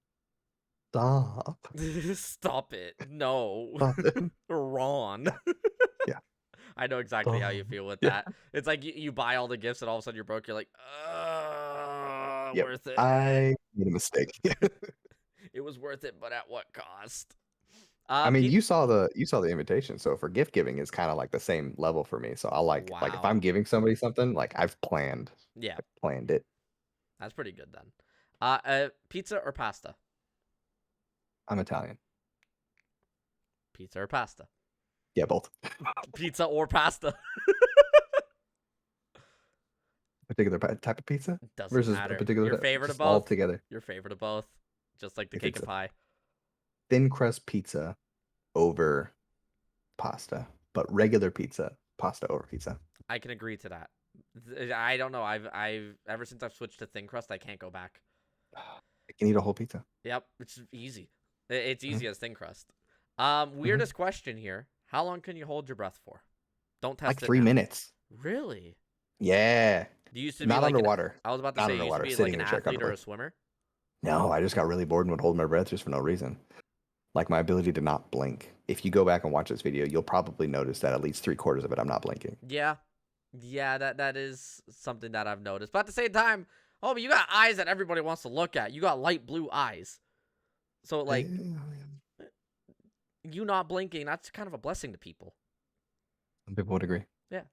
stop. Stop it. No. Stop it. Ron. Yeah. I know exactly how you Stop. feel with Yeah. that. It's like you buy all the gifts and all of a sudden you're broke. You're like, Yep. worth it. I made a mistake. It was worth it, but at what cost? I mean, you saw the invitation. So for gift giving, it's kind of like the same level for me. So I'll like if Wow. I'm giving somebody something, like I've planned Yeah, it. that's pretty good then. Pizza or pasta? I'm Italian. Pizza or pasta? Yeah, both. Pizza or pasta? particular type of pizza Doesn't versus a matter. particular Your type, favorite of just all both. together. Your favorite of both. Just like the I think cake and so. pie. Thin crust pizza over pasta, but regular pizza, pasta over pizza. I can agree to that. I don't know. I've ever since I've switched to thin crust, I can't go back. I can eat a whole pizza. Yep, it's easy. It's Mhm. easy as thin crust. Mhm. Weirdest question here. How long can you hold your breath for? Don't Like test it 3 minutes. now. Really? Yeah. You used to be Not like an. underwater. I was about to Not say you used to underwater. be like Sitting an in a chair athlete or comfortably. a swimmer. No, I just got really bored and would hold my breath just for no reason. Like my ability to not blink. If you go back and watch this video, you'll probably notice that at least 3/4 of it I'm not blinking. Yeah, yeah. That is something that I've noticed. But at the same time, oh, but you got eyes that everybody wants to look at. You got light blue eyes. So like you not blinking, that's kind of a blessing to people. Some people would agree. Yeah.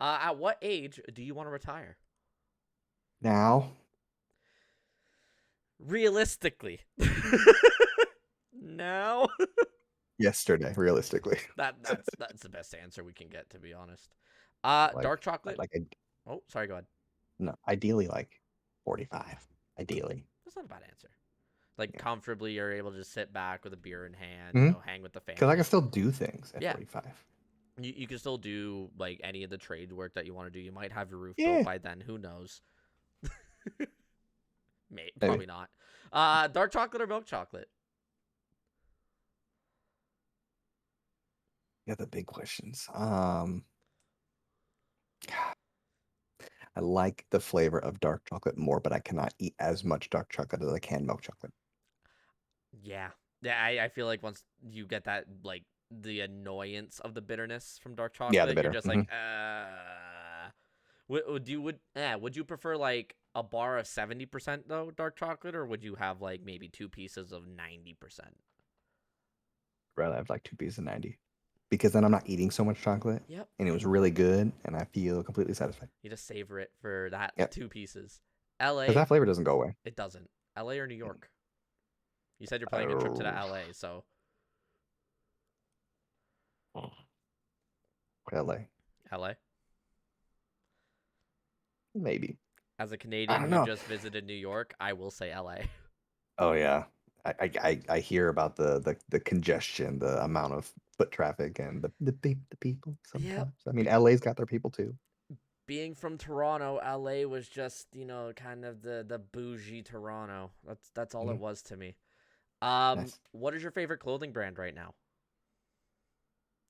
At what age do you want to retire? Now, Realistically. No. yesterday, realistically. That's the best answer we can get, to be honest. Like, Dark chocolate. like, Oh, sorry. Go ahead. no, ideally like 45. Ideally. That's not a bad answer. Like Yeah. comfortably, you're able to just sit back with a beer in hand, Mhm. hang with the Because I family. can still do things at Yeah. 45. You can still do like any of the trade work that you want to do. You might have your roof Yeah. built by then. Who knows? Maybe. Probably not. Dark chocolate or milk chocolate? Yeah, the big questions. I like the flavor of dark chocolate more, but I cannot eat as much dark chocolate as I can milk chocolate. Yeah. Yeah, I feel like once you get that, like, the annoyance of the bitterness from dark Yeah, the chocolate, you're bitter. just like, would you prefer, like, a bar of 70%, though, dark chocolate, or would you have, like, maybe 2 pieces of 90%? Rather have like 2 pieces of 90. Because then I'm not eating so much chocolate. Yep. And it was really good, and I feel completely satisfied. You just savor it for that Yep. 2 pieces. Because LA, that flavor doesn't go away. it doesn't. LA or New York? You said you're planning a trip to the LA, so LA. LA. Maybe. As a I Canadian don't who know. just visited New York, I will say LA. Oh yeah. I hear about the congestion, the amount of foot traffic, and the people Yep. sometimes. I mean, LA's got their people too. Being from Toronto, LA was just, kind of the bougie Toronto. That's all it Mhm. was to me. Nice. What is your favorite clothing brand right now?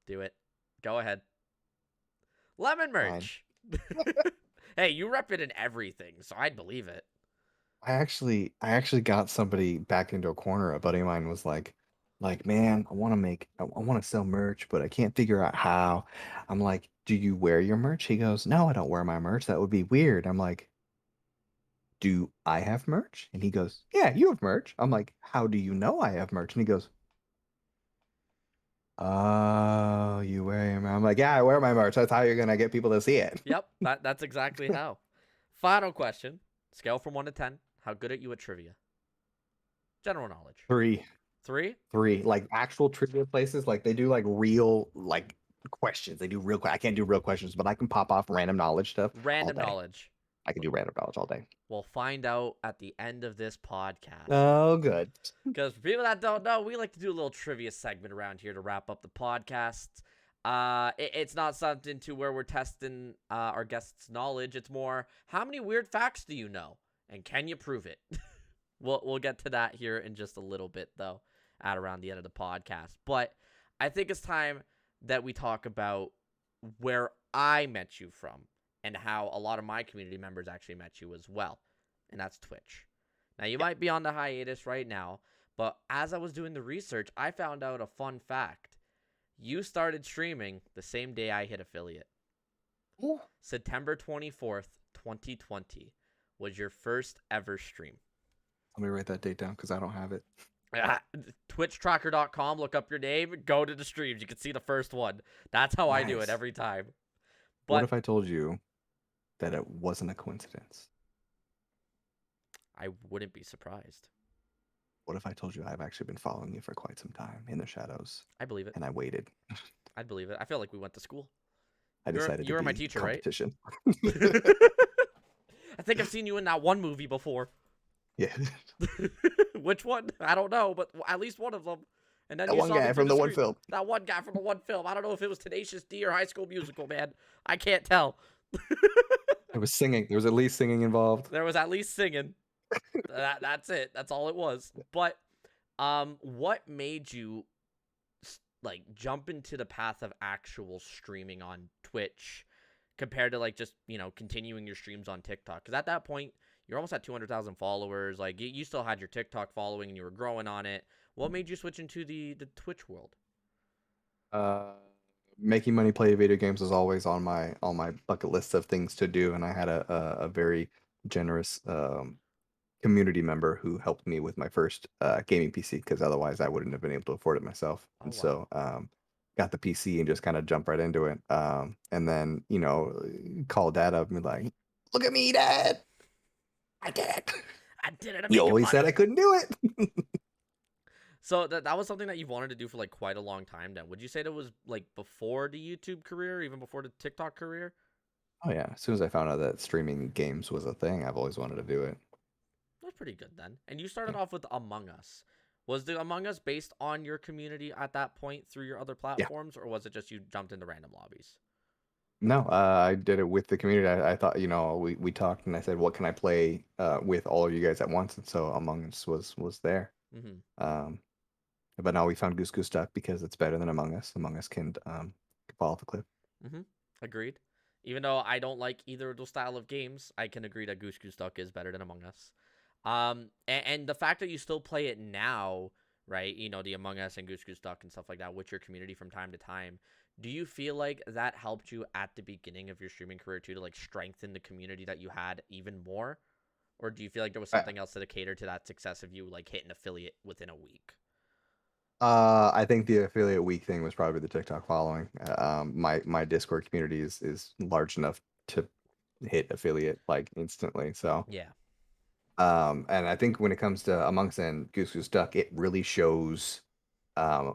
Do it. Go ahead. Lemon Fine. merch. Hey, you rep it in everything, so I'd believe it. I actually got somebody back into a corner. A buddy of mine was like, man, I want to sell merch, but I can't figure out how. I'm like, do you wear your merch? He goes, no, I don't wear my merch. That would be weird. I'm like, do I have merch? And he goes, yeah, you have merch. I'm like, how do you know I have merch? And he goes, oh, you wear your merch. I'm like, yeah, I wear my merch. That's how you're gonna get people to see it. Yep, that's exactly how. Final question. Scale from 1 to 10. How good are you at trivia? General knowledge. 3. 3? 3. Like actual trivia places, like they do like real like questions. They do real. I can't do real questions, but I can pop off random knowledge stuff all Random day. knowledge. I can do random knowledge all day. We'll find out at the end of this podcast. Oh, good. Because for people that don't know, we like to do a little trivia segment around here to wrap up the podcast. It's not something to where we're testing our guests' knowledge. It's more, how many weird facts do you know, and can you prove it? We'll get to that here in just a little bit, though, at around the end of the podcast. But I think it's time that we talk about where I met you from and how a lot of my community members actually met you as well, and that's Twitch. Now, you might be on the hiatus right now, but as I was doing the research, I found out a fun fact. You started streaming the same day I hit affiliate. September 24th, 2020 was your first ever stream. Let me write that date down because I don't have it. TwitchTracker.com, look up your name, go to the streams. You can see the first one. That's how I do it Nice. every time. What But if I told you that it wasn't a coincidence? I wouldn't be surprised. What if I told you I've actually been following you for quite some time in the shadows I believe it. and I waited? I'd believe it. I feel like we went to school. I decided You were to my be teacher, right? competition. I think I've seen you in that one movie before. Yeah. Which one? I don't know, but at least one of them. And then That you one saw me guy through from the the one screen. film. That one guy from the one film. I don't know if it was Tenacious D or High School Musical, man. I can't tell. There was singing. There was at least singing involved. There was at least singing. That's it. That's all it was. But what made you like jump into the path of actual streaming on Twitch compared to like just, continuing your streams on TikTok? Because at that point, you're almost at 200,000 followers. Like you still had your TikTok following and you were growing on it. What made you switch into the Twitch world? Making money playing video games was always on my bucket list of things to do, and I had a very generous community member who helped me with my first gaming PC, because otherwise I wouldn't have been able to afford it myself. Oh, And wow. so got the PC and just kind of jumped right into it. And then call dad up and be like, "Look at me, dad! I did it. I did it. I'm You making always said money." I couldn't do it." So that was something that you've wanted to do for like quite a long time then. Would you say that was like before the YouTube career, even before the TikTok career? Oh yeah, as soon as I found out that streaming games was a thing, I've always wanted to do it. That's pretty good then. And you started Yeah. off with Among Us. Was the Among Us based on your community at that point through your other Yeah. platforms, or was it just you jumped into random lobbies? No, I did it with the community. I thought, we talked and I said, what can I play with all of you guys at once? And so Among Us was there. Mm-hmm. Um, but now we found Goose Goose Duck because it's better than Among Us. Among Us can fall off a cliff. Mm-hmm. Agreed. Even though I don't like either of those style of games, I can agree that Goose Goose Duck is better than Among Us. And the fact that you still play it now, right? The Among Us and Goose Goose Duck and stuff like that with your community from time to time. Do you feel like that helped you at the beginning of your streaming career too, to like strengthen the community that you had even more? Or do you feel like there was something else that catered to that success of you like hitting affiliate within a week? I think the affiliate week thing was probably the TikTok following. My Discord community is large enough to hit affiliate like instantly. So Yeah. and I think when it comes to Among Us and Goose Goose Duck, it really shows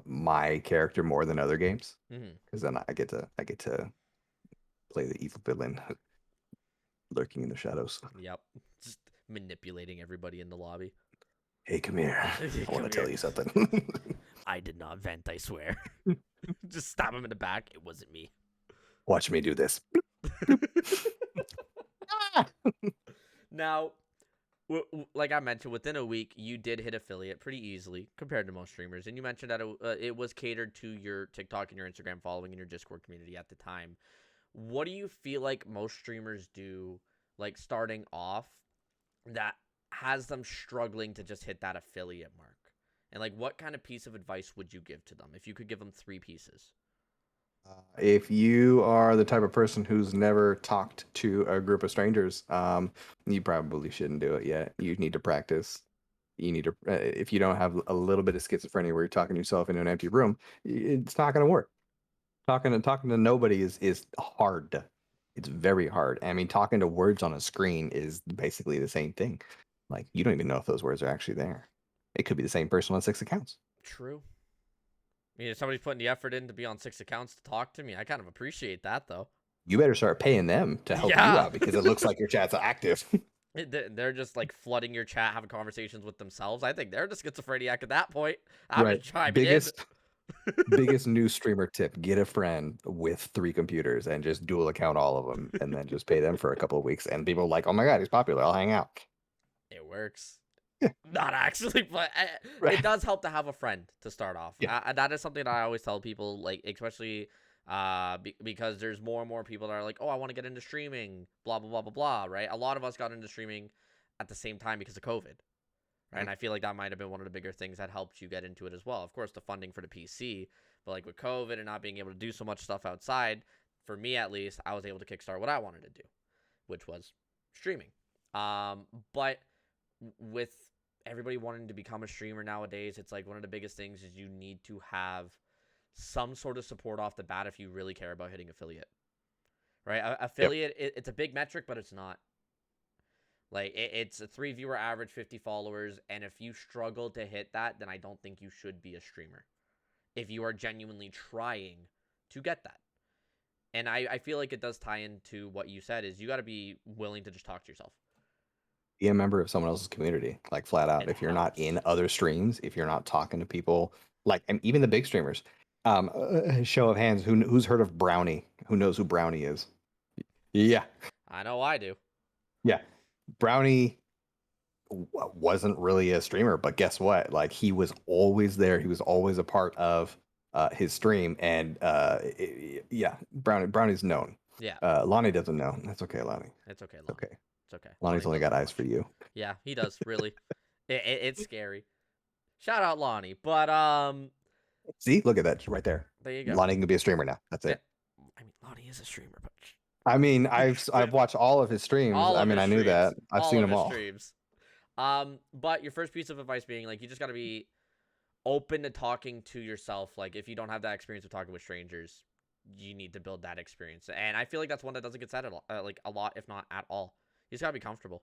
my character more than other games, Mm-hmm. because then I get to play the evil villain lurking in the shadows. Yep. Just manipulating everybody in the lobby. Hey, come here. I Come want to tell here. you something. I did not vent, I swear. Just stab him in the back. It wasn't me. Watch me do this. Now, like I mentioned, within a week, you did hit affiliate pretty easily compared to most streamers. And you mentioned that it was catered to your TikTok and your Instagram following and your Discord community at the time. What do you feel like most streamers do, like starting off, that has them struggling to just hit that affiliate mark? And like, what kind of piece of advice would you give to them if you could give them 3 pieces? If you are the type of person who's never talked to a group of strangers, you probably shouldn't do it yet. You need to practice. You need to, if you don't have a little bit of schizophrenia where you're talking to yourself in an empty room, it's not going to work. Talking to nobody is hard. It's very hard. I mean, talking to words on a screen is basically the same thing. Like, you don't even know if those words are actually there. It could be the same person on 6 accounts. True. I mean, if somebody's putting the effort in to be on 6 accounts to talk to me, I kind of appreciate that, though. You better start paying them to help you Yeah. out, because it looks like your chat's active. They're just like flooding your chat, having conversations with themselves. I think they're the schizophrenic at that point. I'm Right. just chiming Biggest new streamer tip: get a friend with 3 computers and just dual account all of them, and then just pay them for a couple of weeks. And people are like, "Oh my god, he's popular. I'll hang out." It works. Yeah. Not actually, but Right. it does help to have a friend to start off. Yeah. That is something that I always tell people, like especially because there's more and more people that are like, oh, I want to get into streaming, blah blah blah blah blah. Right? A lot of us got into streaming at the same time because of COVID. Right? And I feel like that might have been one of the bigger things that helped you get into it as well. Of course, the funding for the PC, but like with COVID and not being able to do so much stuff outside, for me at least, I was able to kickstart what I wanted to do, which was streaming. But with everybody wanting to become a streamer nowadays, it's like one of the biggest things is you need to have some sort of support off the bat if you really care about hitting affiliate. Right? Affiliate, it's a big metric, but it's not. Like, it's a 3 viewer average, 50 followers, and if you struggle to hit that, then I don't think you should be a streamer. If you are genuinely trying to get that. And I feel like it does tie into what you said, is you got to be willing to just talk to yourself. Be a member of someone else's community, like flat out. It If you're not helps. in other streams, if you're not talking to people, like, and even the big streamers, show of hands, who's heard of Brownie? Who knows who Brownie is? Yeah, I know I do. yeah. Brownie wasn't really a streamer, but guess what? Like, he was always there. He was always a part of his stream, and yeah, Brownie's known. Yeah, Lonnie doesn't know. That's okay, Lonnie. it's okay, It's Lonnie. okay. It's okay. Lonnie's Lonnie only doesn't got know eyes much. for you. Yeah, he does, really. It's scary. Shout out Lonnie. But See, look at that right there. there you go. Lonnie can be a streamer now. That's Yeah. it. I mean, Lonnie is a streamer, but I mean, with I've watched all of his streams. all I of mean, his I knew streams. that. I've All seen of them his all. streams. But your first piece of advice being like you just gotta be open to talking to yourself. Like if you don't have that experience of talking with strangers, you need to build that experience. And I feel like that's one that doesn't get said at all, like a lot, if not at all. You just gotta be comfortable,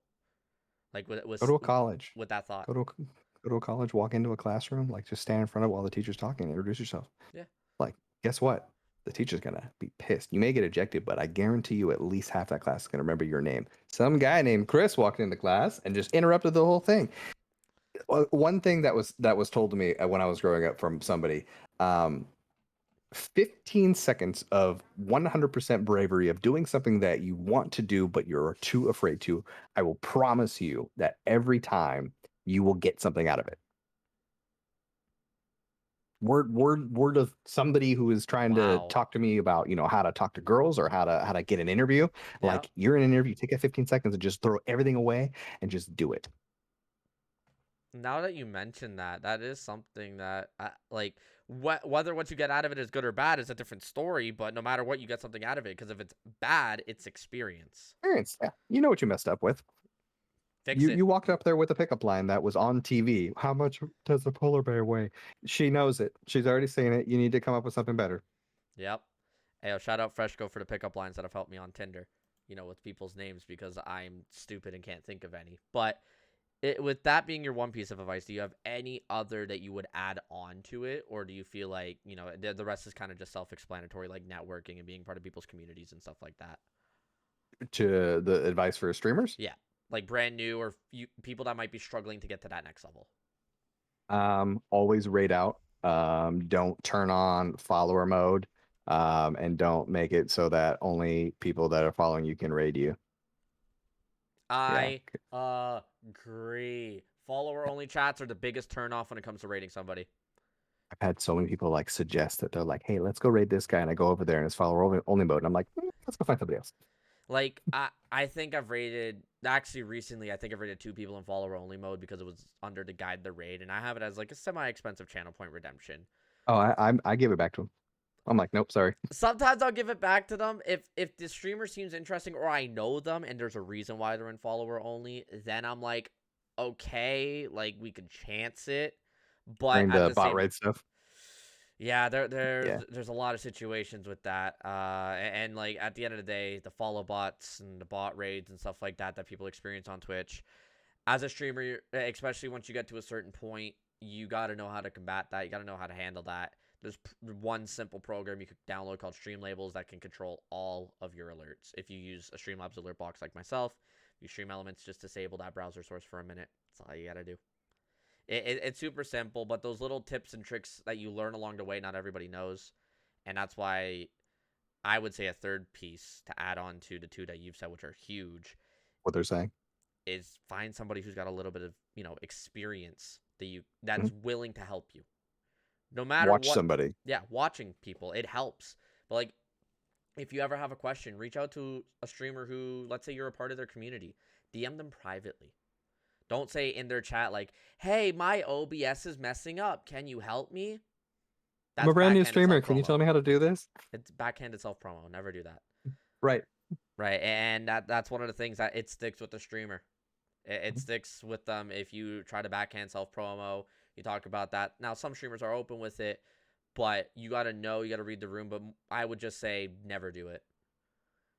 like Go to a college. with that thought. Go to a college. Walk into a classroom. Like, just stand in front of while the teacher's talking. Introduce yourself. Yeah. Like, guess what? The teacher's gonna be pissed. You may get ejected, but I guarantee you, at least half that class is gonna remember your name. Some guy named Chris walked into class and just interrupted the whole thing. One thing that was told to me when I was growing up from somebody, 15 seconds of 100% bravery of doing something that you want to do but you're too afraid to. I will promise you that every time you will get something out of it. Word of somebody who is trying to Wow. talk to me about, how to talk to girls or how to get an interview. Yeah. Like, you're in an interview, take that 15 seconds and just throw everything away and just do it. Now that you mention that, that is something that like whether what you get out of it is good or bad is a different story. But no matter what, you get something out of it because if it's bad, it's experience. Experience. Yeah. You know what you messed up with. Fix You it. walked up there with a pickup line that was on TV. How much does a polar bear weigh? She knows it. She's already seen it. You need to come up with something better. Yep. Hey, shout out Freshco for the pickup lines that have helped me on Tinder. With people's names because I'm stupid and can't think of any. But with that being your one piece of advice, do you have any other that you would add on to it, or do you feel like the rest is kind of just self-explanatory, like networking and being part of people's communities and stuff like that? To the advice for streamers, Yeah, like brand new or people that might be struggling to get to that next level. always raid out. Don't turn on follower mode, and don't make it so that only people that are following you can raid you. I agree. Follower only chats are the biggest turnoff when it comes to rating somebody. I've had so many people like suggest that they're like, "Hey, let's go raid this guy," and I go over there and it's follower only mode, and I'm like, let's go find somebody else. Like I think I've rated actually recently. I think I've rated 2 people in follower only mode because it was under the guide the raid, and I have it as like a semi-expensive channel point redemption. Oh, I give it back to him. I'm like, nope, sorry. Sometimes I'll give it back to them if the streamer seems interesting or I know them and there's a reason why they're in follower only. Then I'm like, okay, like we could chance it, but During at the the bot same, raid stuff. yeah, Yeah. there's a lot of situations with that, and like at the end of the day, the follow bots and the bot raids and stuff like that people experience on Twitch. As a streamer, especially once you get to a certain point, you got to know how to combat that. You got to know how to handle that. There's one simple program you could download called Stream Labels that can control all of your alerts. If you use a Streamlabs alert box like myself, you Stream Elements, just disable that browser source for a minute. That's all you got to do. It's super simple, but those little tips and tricks that you learn along the way, not everybody knows. And that's why I would say a third piece to add on to the 2 that you've said, which are huge, What they're saying is find somebody who's got a little bit of, experience that's willing to help you. No matter watch what. somebody. Yeah, watching people, it helps. But like if you ever have a question, reach out to a streamer who, let's say you're a part of their community. DM them privately. Don't say in their chat like, "Hey, my OBS is messing up. Can you help me?" I'm a That's brand new backhanded streamer. Can you tell self-promo. me how to do this? It's backhanded self-promo. Never do that. Right. Right, and that's one of the things that it sticks with the streamer. It sticks with them if you try to backhand self-promo. You talk about that. Now, some streamers are open with it, but you got to know, you got to read the room. But I would just say never do it.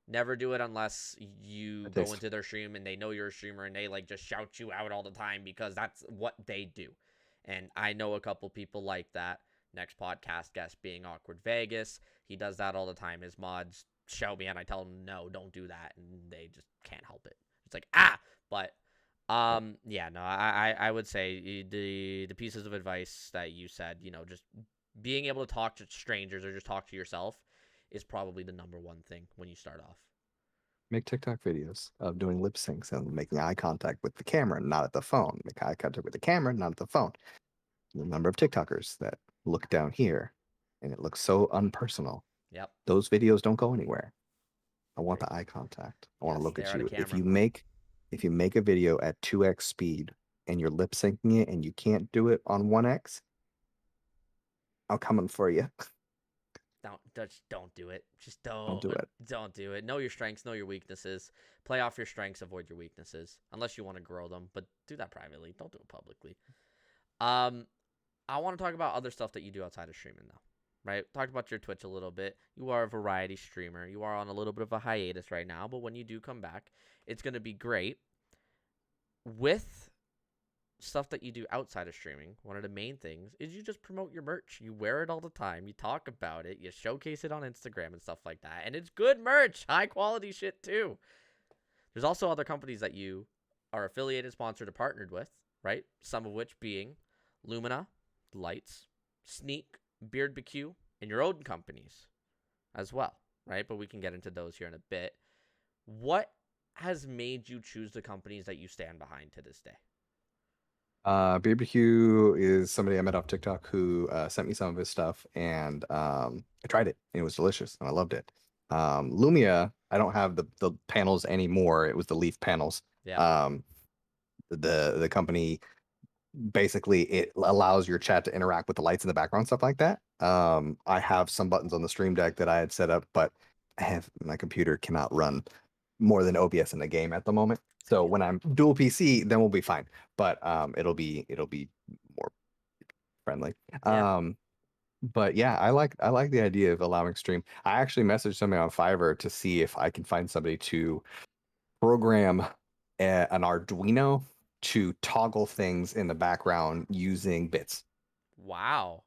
Never do it unless you go into their stream and they know you're a streamer and they like just shout you out all the time because that's what they do. And I know a couple people like that. Next podcast guest being Awkward Vegas. He does that all the time. His mods shout me and I tell him, no, don't do that. And they just can't help it. It's like, but Yeah, no, I would say the pieces of advice that you said, just being able to talk to strangers or just talk to yourself is probably the number one thing when you start off. Make TikTok videos of doing lip syncs and making eye contact with the camera, not at the phone. Make eye contact with the camera, not at the phone. The number of TikTokers that look down here and it looks so unpersonal. Yep. Those videos don't go anywhere. I want Great. the eye contact. I want Yeah, to look stare at at a you. camera. If you make a video at 2x speed and you're lip syncing it and you can't do it on 1x, I'm coming for you. Don't do it. Just Don't do it. don't do it. Know your strengths, know your weaknesses. Play off your strengths, avoid your weaknesses. Unless you want to grow them, but do that privately. Don't do it publicly. Um, I want to talk about other stuff that you do outside of streaming, though. Right? Talked about your Twitch a little bit. You are a variety streamer. You are on a little bit of a hiatus right now, but when you do come back, it's going to be great. With stuff that you do outside of streaming, one of the main things is you just promote your merch. You wear it all the time. You talk about it. You showcase it on Instagram and stuff like that. And it's good merch, high quality shit too. There's also other companies that you are affiliated, sponsored, or partnered with, right? Some of which being Lumina, Lights, Sneak, Beard BQ, and your own companies as well, right? But we can get into those here in a bit. What has made you choose the companies that you stand behind to this day? BBQ is somebody I met off TikTok who sent me some of his stuff, and I tried it, and it was delicious, and I loved it. Lumia, I don't have the panels anymore. It was the leaf panels. Yeah. Um, the company basically it allows your chat to interact with the lights in the background, stuff like that. I have some buttons on the Stream Deck that I had set up, but my computer cannot run more than OBS in the game at the moment. So when I'm dual PC, then we'll be fine. But it'll be more friendly. Yeah. But yeah, I like the idea of allowing stream. I actually messaged somebody on Fiverr to see if I can find somebody to program an Arduino to toggle things in the background using bits, Wow.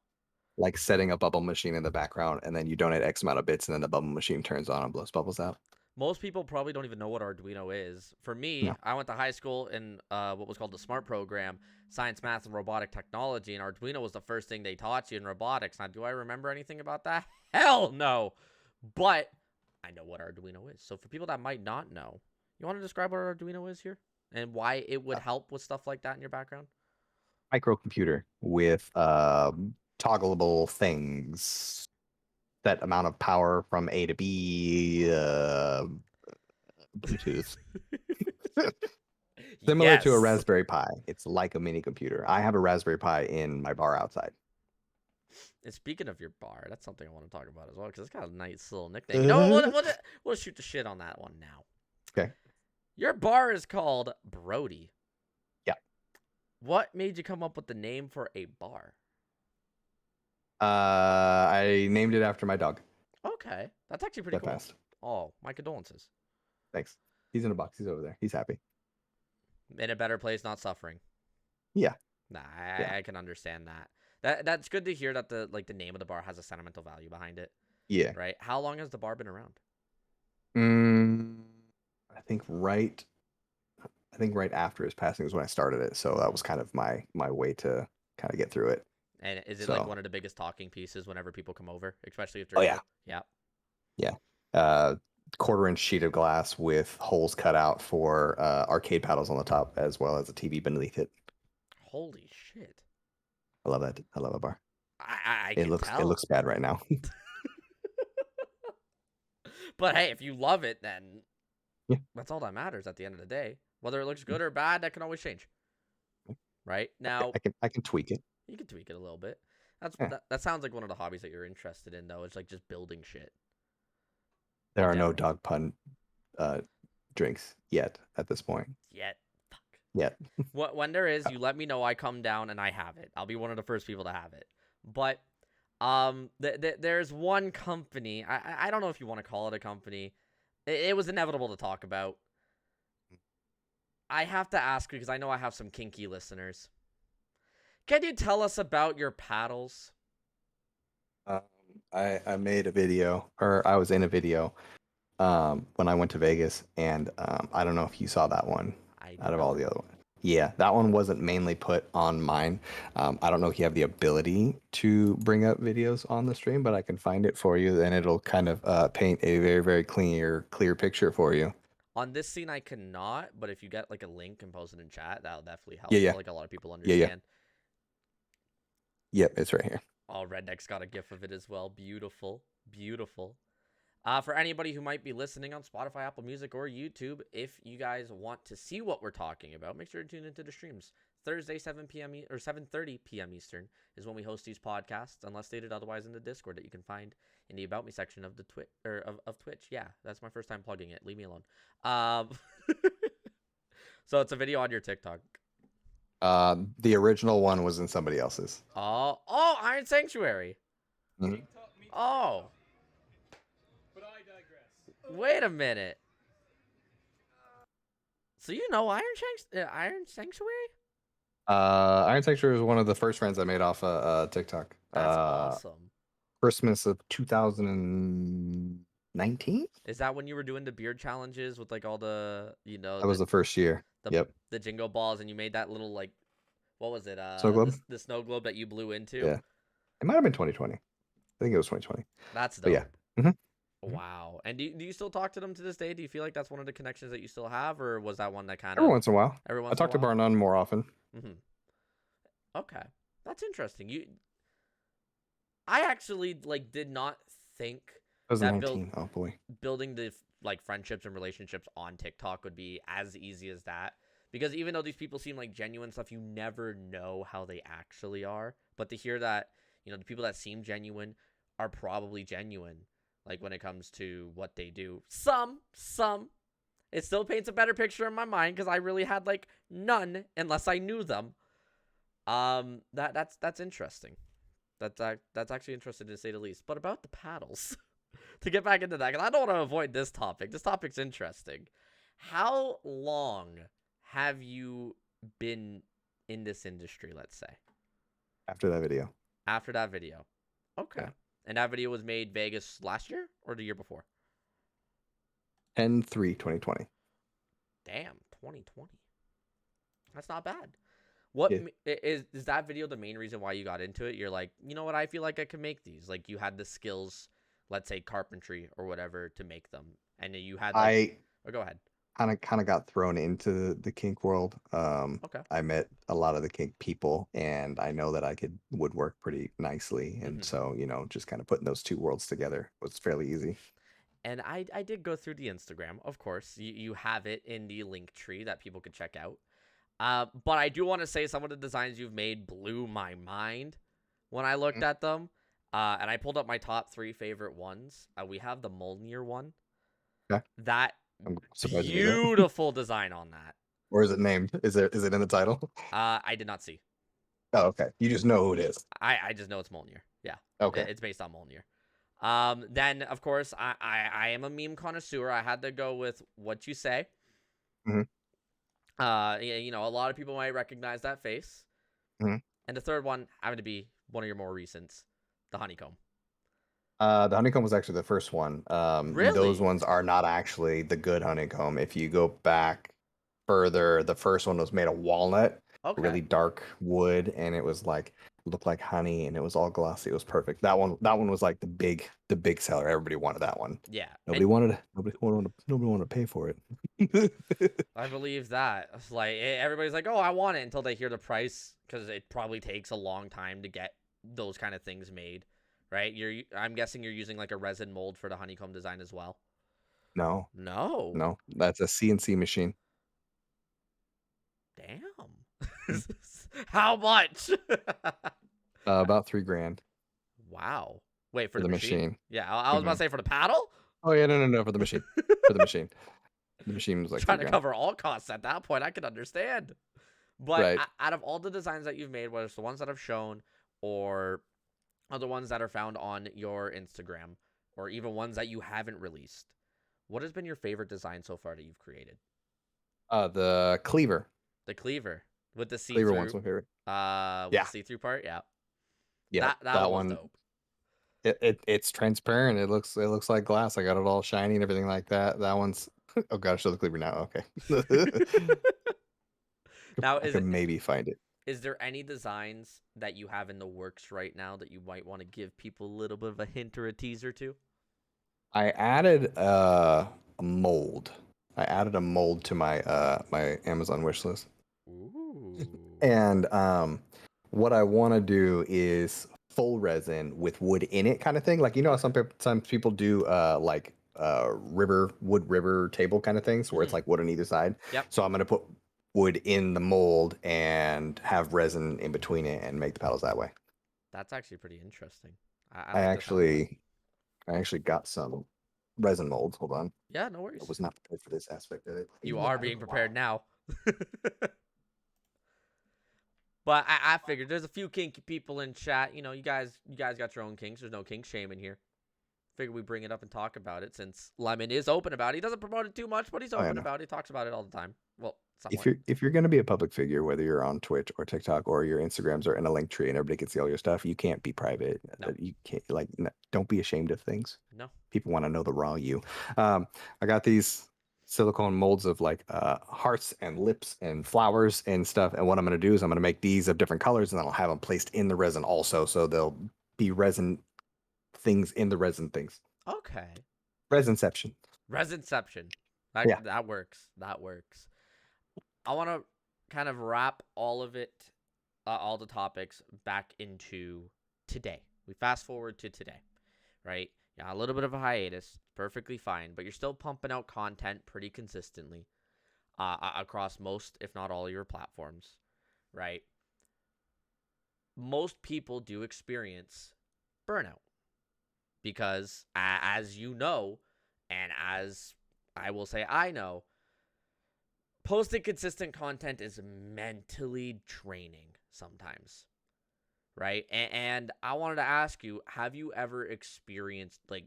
like setting a bubble machine in the background, and then you donate X amount of bits, and then the bubble machine turns on and blows bubbles out. Most people probably don't even know what Arduino is. For me, No, I went to high school in what was called the SMART program, science, math, and robotic technology, and Arduino was the first thing they taught you in robotics. Now, do I remember anything about that? Hell no. But I know what Arduino is. So for people that might not know, you want to describe what Arduino is here and why it would help with stuff like that in your background? microcomputer with toggleable things, set amount of power from A to B, Bluetooth. Similar to a Yes. Raspberry Pi. It's like a mini computer. I have a Raspberry Pi in my bar outside. And speaking of your bar, that's something I want to talk about as well because it's got a nice little nickname. You know what? We'll shoot the shit on that one now. Okay. Your bar is called Brody. Yeah. What made you come up with the name for a bar? I named it after my dog. Okay, that's actually pretty That cool. fast. Oh, my condolences. Thanks. He's in a box. He's over there. He's happy. In a better place, not suffering. Yeah. Nah, Yeah. I can understand that. That's good to hear that the name of the bar has a sentimental value behind it. Yeah. Right? How long has the bar been around? I think right after his passing is when I started it. So that was kind of my way to kind of get through it. And is it So, like one of the biggest talking pieces whenever people come over, especially if they're oh new? yeah. Yeah. Yeah. Quarter-inch sheet of glass with holes cut out for arcade paddles on the top, as well as a TV beneath it. Holy shit. I love that. I love a bar. I It can looks tell. it looks bad right now. But hey, if you love it, then Yeah. that's all that matters at the end of the day. Whether it looks good or bad, that can always change. Right? Now, I can tweak it. you can tweak it a little bit. Yeah. That sounds like one of the hobbies that you're interested in, though. It's like just building shit. There in are no general. dog pun drinks yet at this point. Yet. Fuck. Yet. When there is, you let me know. I come down and I have it. I'll be one of the first people to have it. But there's one company. I don't know if you want to call it a company. It was inevitable to talk about. I have to ask because I know I have some kinky listeners. Can you tell us about your paddles? I made a video, or I was in a video when I went to Vegas, and I don't know if you saw that one I did out of all not. the other ones. Yeah, that one wasn't mainly put on mine. I don't know if you have the ability to bring up videos on the stream, but I can find it for you, and it'll kind of paint a very, very clear picture for you. On this scene, I cannot, but if you get like a link and post it in chat, that'll definitely Yeah, help. yeah, Like a lot of people yeah. understand. Yep, it's right here. Oh, Redneck's got a gif of it as well. Beautiful, beautiful. For anybody who might be listening on Spotify, Apple Music, or YouTube, if you guys want to see what we're talking about, make sure to tune into the streams. Thursday, 7 p.m. or 7:30 p.m. Eastern is when we host these podcasts, unless stated otherwise in the Discord that you can find in the About Me section of the of Twitch. Yeah, that's my first time plugging it. Leave me alone. Um, so it's a video on your TikTok. The original one was in somebody else's. Oh, Iron Sanctuary. Mhm. Oh, wait a minute. So you know Iron Sanctuary? Iron Sanctuary was one of the first friends I made off TikTok. That's awesome. Christmas of 2019. Is that when you were doing the beard challenges with like all the That was the first year. the Yep. the jingle balls and you made that little like what was it? Snow globe. The snow globe that you blew into? Yeah. It might have been 2020. I think it was 2020. That's dope. But yeah. Mhm. Wow. And do you still talk to them to this day? Do you feel like that's one of the connections that you still have, or was that one that kind of Every once in a while. every I once in a talk to while? Barnon more often. Okay. That's interesting. I actually like did not think that 2019. Oh boy. building the like friendships and relationships on TikTok would be as easy as that. Because even though these people seem like genuine stuff, you never know how they actually are. But to hear that, the people that seem genuine are probably genuine, like when it comes to what they do. Some. It still paints a better picture in my mind because I really had like none unless I knew them. That's interesting. That's actually interesting to say the least. But about the paddles, to get back into that, because I don't want to avoid this topic. This topic's interesting. How long have you been in this industry, let's say? After that video. After that video. Okay. Yeah. And that video was made Vegas last year or the year before? 10/3/2020. Damn, 2020. That's not bad. What Yeah. is that video the main reason why you got into it? You're like, you know what? I feel like I can make these. Like you had the skills, let's say carpentry or whatever, to make them, and then you had like. Oh, go ahead. Kind of got thrown into the kink world. Okay. I met a lot of the kink people, and I know that I could woodwork pretty nicely, and so just kind of putting those two worlds together was fairly easy. And I did go through the Instagram, of course. You have it in the link tree that people could check out. But I do want to say some of the designs you've made blew my mind when I looked at them. And I pulled up my top 3 favorite ones. We have the Molnir one. Okay. That I'm surprised you knew that. beautiful design on that. Or is it named? Is it in the title? I did not see. Oh, okay. You just know who it is. I just know it's Molnir. Yeah. Okay. It's based on Molnir. Then of course I am a meme connoisseur. I had to go with What You Say. Mhm. A lot of people might recognize that face. Mhm. And the third one having to be one of your more recents, the honeycomb. The honeycomb was actually the first one. Really? Those ones are not actually the good honeycomb. If you go back further, the first one was made of walnut, Okay. really dark wood, and it was like looked like honey, and it was all glossy. It was perfect. That one was like the big seller. Everybody wanted that one. Yeah. Nobody wanted to pay for it. I believe that. It's like everybody's like, "Oh, I want it," until they hear the price, because it probably takes a long time to get those kind of things made, right? I'm guessing you're using like a resin mold for the honeycomb design as well. No, that's a CNC machine. Damn. How much? About $3,000 Wow. Wait, for for the the machine? machine. Yeah, I was about to say for the paddle. Oh yeah, no, for the machine. For the machine. The machine was like Trying to $3,000. cover all costs at that point, I can understand. But Right. out of all the designs that you've made, whether it's the ones that I've shown or other ones that are found on your Instagram, or even ones that you haven't released, what has been your favorite design so far that you've created? The cleaver. The cleaver with the Cleaver see-through. one's my favorite. With Yeah. the see-through part, yeah. Yeah, That one. was dope. It's transparent. It looks like glass. I got it all shiny and everything like that. That one's. Oh, gotta show the cleaver now. Okay. Now, I could maybe find it. is there any designs that you have in the works right now that you might want to give people a little bit of a hint or a teaser to? I added a mold. I added a mold to my Amazon wish list. Ooh. And what I want to do is full resin with wood in it, kind of thing. Like how some people do like wood river table kind of things where it's like wood on either side. Yep. So I'm gonna put wood in the mold and have resin in between it and make the pedals that way. That's actually pretty interesting. I I like the sound of that. actually got some resin molds. Hold on. Yeah, no I worries. was not prepared for this aspect of it. You Even though are I don't being know why. prepared now. But I figured there's a few kinky people in chat. You guys got your own kinks. There's no kink shame in here. Figured we bring it up and talk about it since Lemon is open about it. He doesn't promote it too much, but he's Oh, yeah, open no. about it. He talks about it all the time. Well, If somewhat. you're going to be a public figure, whether you're on Twitch or TikTok or your Instagrams are in a link tree and everybody can see all your stuff, you can't be private. No. You can't don't be ashamed of things. No. People want to know the raw you. I got these silicone molds of like hearts and lips and flowers and stuff. And what I'm going to do is I'm going to make these of different colors and then I'll have them placed in the resin also, so they'll be resin things in the resin things. Okay. Resinception. Resinception. Yeah. That works. That works. I want to kind of wrap all of it, all the topics back into today. We fast forward to today, right? Yeah, a little bit of a hiatus, perfectly fine, but you're still pumping out content pretty consistently across most, if not all, of your platforms, right? Most people do experience burnout because, as you know, and as I will say I know, posting consistent content is mentally draining sometimes, right? And I wanted to ask you, have you ever experienced like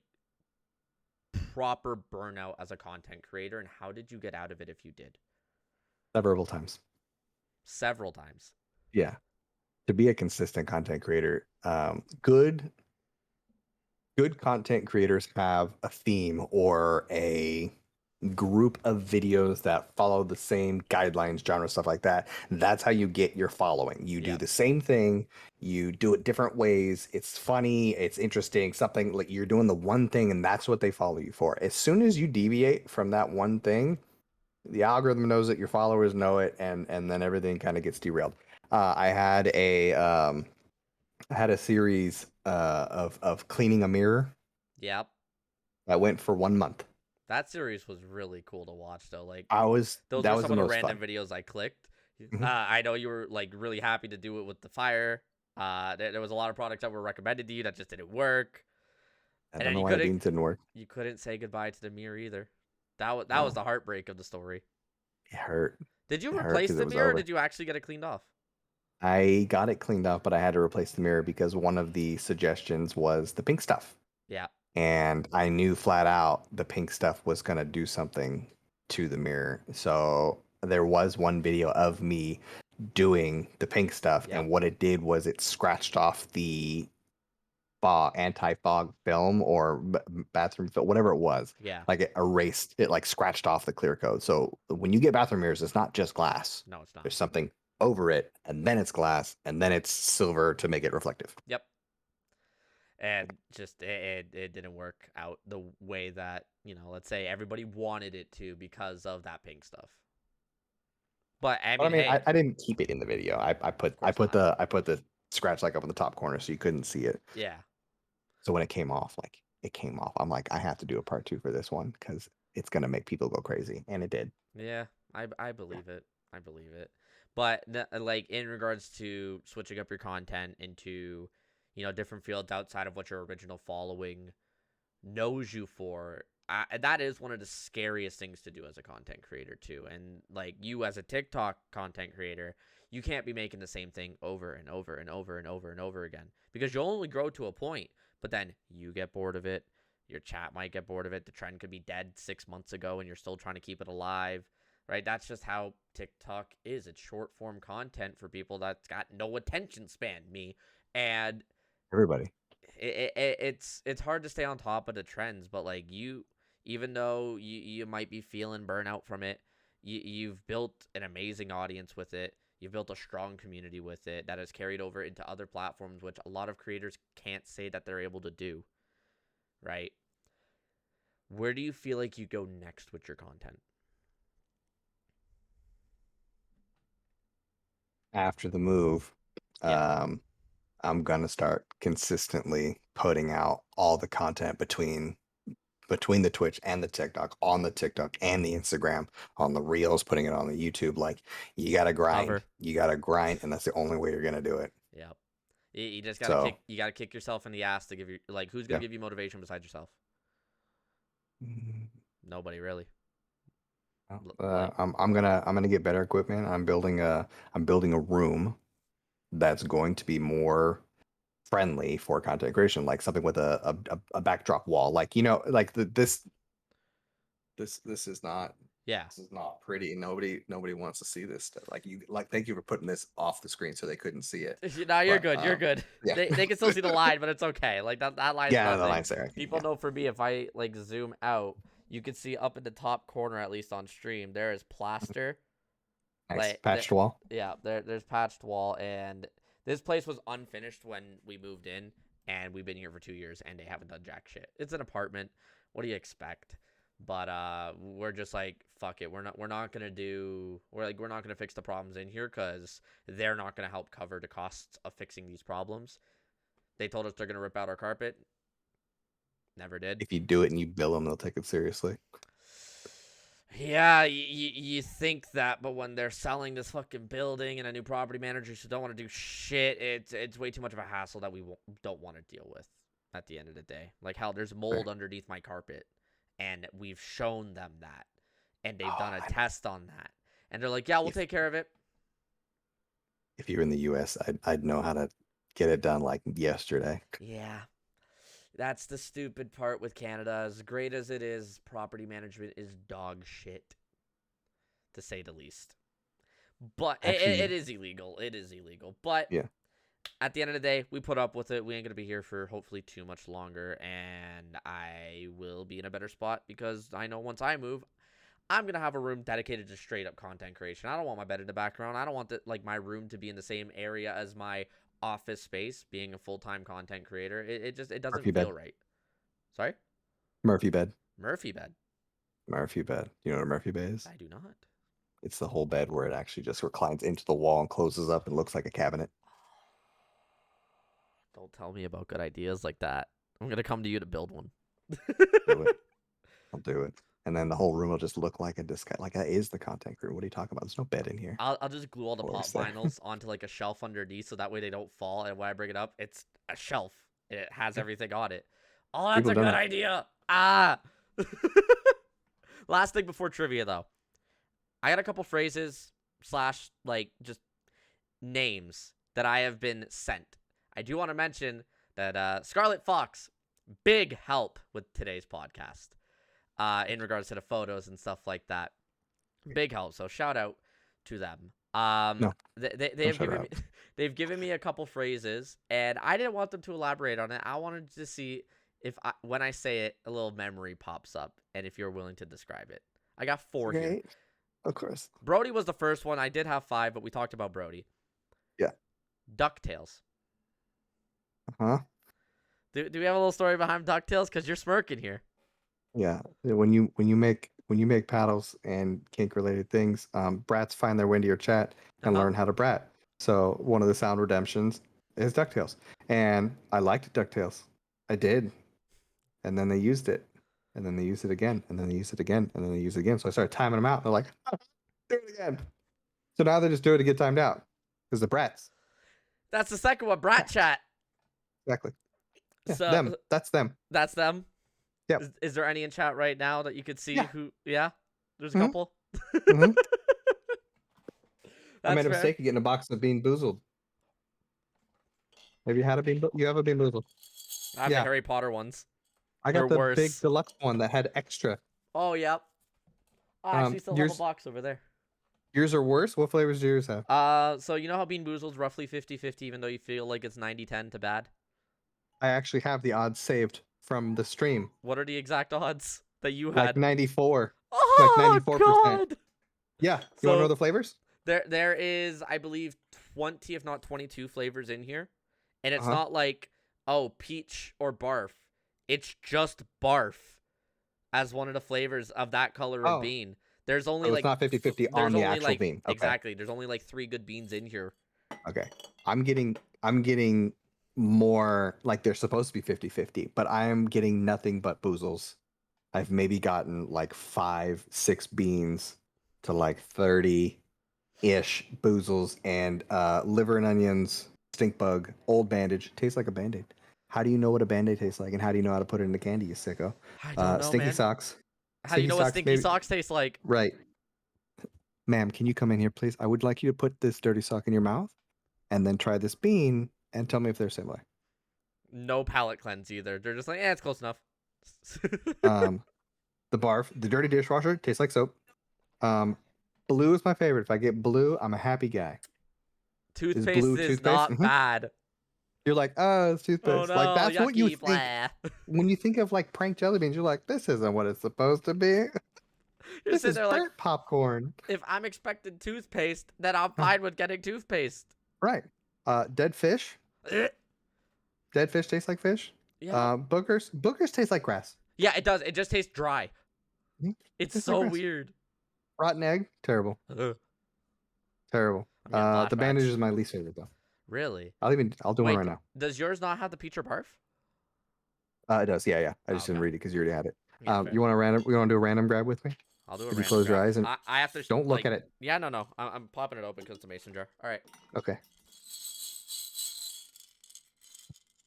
proper burnout as a content creator, and how did you get out of it if you did? Several times. Several times. Yeah. To be a consistent content creator, good content creators have a theme or a group of videos that follow the same guidelines, genre, stuff like that. That's how you get your following. You do Yep. the same thing, you do it different ways. It's funny, it's interesting, something like you're doing the one thing and that's what they follow you for. As soon as you deviate from that one thing, the algorithm knows it, your followers know it, and then everything kind of gets derailed. I had a series of cleaning a mirror Yep. that went for 1 month. That series was really cool to watch, though. Like, those That were was some the of the most random fun. videos I clicked. Mhm. I know you were like really happy to do it with the fire. There was a lot of products that were recommended to you that just didn't work, I and don't then know why it didn't work. you couldn't say goodbye to the mirror either. That was No, the heartbreak of the story. it hurt. Did you It hurt replace because the it was mirror, or over. did you actually get it cleaned off? I got it cleaned off, but I had to replace the mirror because one of the suggestions was the pink stuff. Yeah. And I knew flat out the pink stuff was going to do something to the mirror. So there was one video of me doing the pink stuff, Yep. and what it did was it scratched off the anti-fog film or bathroom film, whatever it was. Yeah. Like it erased it, like scratched off the clear coat. So when you get bathroom mirrors, it's not just glass. No, it's not. There's something over it, and then it's glass, and then it's silver to make it reflective. Yep. And just it didn't work out the way that, let's say everybody wanted it to because of that pink stuff. But I But I mean, mean, hey, I didn't keep it in the video. I of course not. I put the scratch like up in the top corner so you couldn't see it. Yeah. So when it came off, I'm like, I have to do a part 2 for this one because it's gonna make people go crazy, and it did. Yeah, I believe it. I believe it. But like in regards to switching up your content into, different fields outside of what your original following knows you for, that is one of the scariest things to do as a content creator too. And like you as a TikTok content creator, you can't be making the same thing over and over and over and over and over again because you'll only grow to a point, but then you get bored of it. Your chat might get bored of it. The trend could be dead 6 months ago and you're still trying to keep it alive, right? That's just how TikTok is. It's short form content for people that's got no attention span, me. And Everybody. it's hard to stay on top of the trends, but like even though you might be feeling burnout from it, you've built an amazing audience with it. You've built a strong community with it that has carried over into other platforms, which a lot of creators can't say that they're able to do, right? Where do you feel like you go next with your content? After the move, Yeah. I'm gonna start consistently putting out all the content between the Twitch and the TikTok, on the TikTok and the Instagram, on the Reels, putting it on the YouTube. Like Cover. you gotta grind, and that's the only way you're gonna do it. Yep. You just gotta So kick yourself in the ass to give you, like, who's gonna yeah. give you motivation besides yourself? Mm, Nobody really. well, Like, I'm gonna get better equipment. I'm building a room that's going to be more friendly for content creation, like something with a backdrop wall. Like, like this is not yeah. this is not pretty. Nobody wants to see this stuff. Thank you for putting this off the screen so they couldn't see it. No, you're But good. You're good. yeah. They can still see the line, but it's okay. Like that line's Yeah, the nothing. line's there. People Yeah. know for me, if I like zoom out, you can see up in the top corner, at least on stream, there is plaster. Nice. Like Patched wall. yeah, there's patched wall, and this place was unfinished when we moved in, and we've been here for 2 years, and they haven't done jack shit. It's an apartment. What do you expect? But we're just like, fuck it. We're not gonna fix the problems in here because they're not gonna help cover the costs of fixing these problems. They told us they're gonna rip out our carpet. Never did. If you do it and you bill them, they'll take it seriously. Yeah, you think that, but when they're selling this fucking building and a new property manager who don't want to do shit, it's way too much of a hassle that we don't want to deal with at the end of the day. Like, hell, there's mold underneath my carpet, and we've shown them that, and they've done a test on that, and they're like, yeah, we'll take care of it. If you're in the US, I'd know how to get it done like yesterday. Yeah. That's the stupid part with Canada. As great as it is, property management is dog shit, to say the least. But Actually, it is illegal. It is illegal. But yeah. At the end of the day, we put up with it. We ain't going to be here for hopefully too much longer. And I will be in a better spot because I know once I move, I'm going to have a room dedicated to straight up content creation. I don't want my bed in the background. I don't want my room to be in the same area as my office space, being a full-time content creator. It doesn't Murphy feel bed. right. Sorry? Murphy bed. Murphy bed. Murphy bed. You know what a Murphy bed is? I do not. It's the whole bed where it actually just reclines into the wall and closes up and looks like a cabinet. Don't tell me about good ideas like that. I'm going to come to you to build one. Do it. I'll do it. And then the whole room will just look like that is the content crew. What are you talking about? There's no bed in here. I'll just glue all the pop There. vinyls onto like a shelf underneath so that way they don't fall. And when I bring it up, it's a shelf. It has everything on it. Oh, that's People a don't good know. idea. Last thing before trivia, though. I got a couple phrases / like just names that I have been sent. I do want to mention that Scarlet Fox, big help with today's podcast. In regards to the photos and stuff like that. Big help. So shout out to them. No, they've given me a couple phrases, and I didn't want them to elaborate on it. I wanted to see if when I say it, a little memory pops up, and if you're willing to describe it. I got 4 here. Of course. Brody was the first one. I did have 5, but we talked about Brody. Yeah. DuckTales. Huh? Do we have a little story behind DuckTales? Because you're smirking here. Yeah. When you make paddles and kink related things, brats find their way into your chat and learn how to brat. So one of the sound redemptions is DuckTales. And I liked DuckTales. I did. And then they used it. And then they used it again. And then they used it again. And then they used it again. So I started timing them out. They're like, do it again. So now they just do it to get timed out. Because the brats. That's the second one, Brat Chat. Exactly. Yeah, So them. That's them. That's them. Yep. Is there any in chat right now that you could see who? Yeah, there's a Mhm. couple. Mhm. I made a fair. mistake of getting a box of Bean Boozled. Have you had a Bean? You have a Bean Boozled? I have the Harry Potter ones. I got They're the big worse. deluxe one that had extra. Oh, yep. I actually still have a yours- box over there. Yours are worse? What flavors do yours have? So you know how Bean Boozled's roughly 50-50, even though you feel like it's 90-10 to bad? I actually have the odds saved from the stream. What are the exact odds that you Like had? 94. Oh, 94%. God! Yeah. You want So- to know the flavors? There is, I believe, 20 if not 22 flavors in here, and it's not like, oh, peach or barf. It's just barf as one of the flavors of that color of Oh, bean. There's only so it's like not 50-50 on there's the only actual like bean. Okay. exactly. There's only like 3 good beans in here. Okay. I'm getting more like they're supposed to be 50-50, but I'm getting nothing but boozles. I've maybe gotten like 5-6 beans to like 30-ish boozles and liver and onions, stink bug, old bandage. Tastes like a band-aid. How do you know what a band-aid tastes like, and how do you know how to put it in the candy, you sicko? I don't know, Stinky man. socks. How do you know what stinky maybe. socks taste like? Right. Ma'am, can you come in here, please? I would like you to put this dirty sock in your mouth and then try this bean and tell me if they're similar. No palate cleanse either. They're just like, it's close enough. The barf, the dirty dishwasher tastes like soap. Blue is my favorite. If I get blue, I'm a happy guy. Is Toothpaste blue is toothpaste? not bad. You're like, oh, it's Oh toothpaste. no, Like that's what you yucky, think blah. when you think of like prank jelly beans. You're like, this isn't what it's supposed to be. You're This sitting is there like, burnt popcorn. if I'm expecting toothpaste, then I'm fine with getting toothpaste. Right. Dead fish. Dead fish tastes like fish. Yeah. Boogers taste like grass. Yeah, it does. It just tastes dry. Mhm. It's Tastes so like grass. weird. Rotten egg, terrible. Ugh. Terrible. I'm getting The bandage flashbacks. is my least favorite though. Really? I'll do one Wait, right now. does yours not have the peach or barf? It does. Yeah. I Oh, just didn't okay. read it because you already had it. Yeah, fair. You want to do a random grab with me? I'll do a If you random close your grab. eyes and I have to don't look like, at it. Yeah, no. I'm popping it open because it's a mason jar. All right. Okay.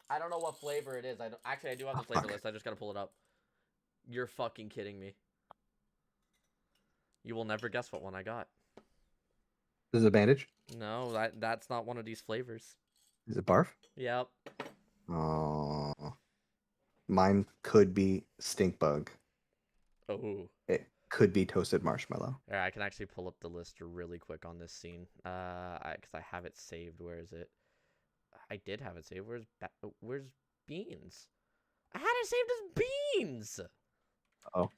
I don't know what flavor it is. I do have the flavor list. I just gotta pull it up. You're fucking kidding me. You will never guess what one I got. This is a bandage. No, that's not one of these flavors. Is it barf? Yep. Oh, mine could be stink bug. Oh. It could be toasted marshmallow. Yeah, I can actually pull up the list really quick on this scene. Because I have it saved. Where is it? I did have it saved. Where's beans? I had it saved as beans. Oh.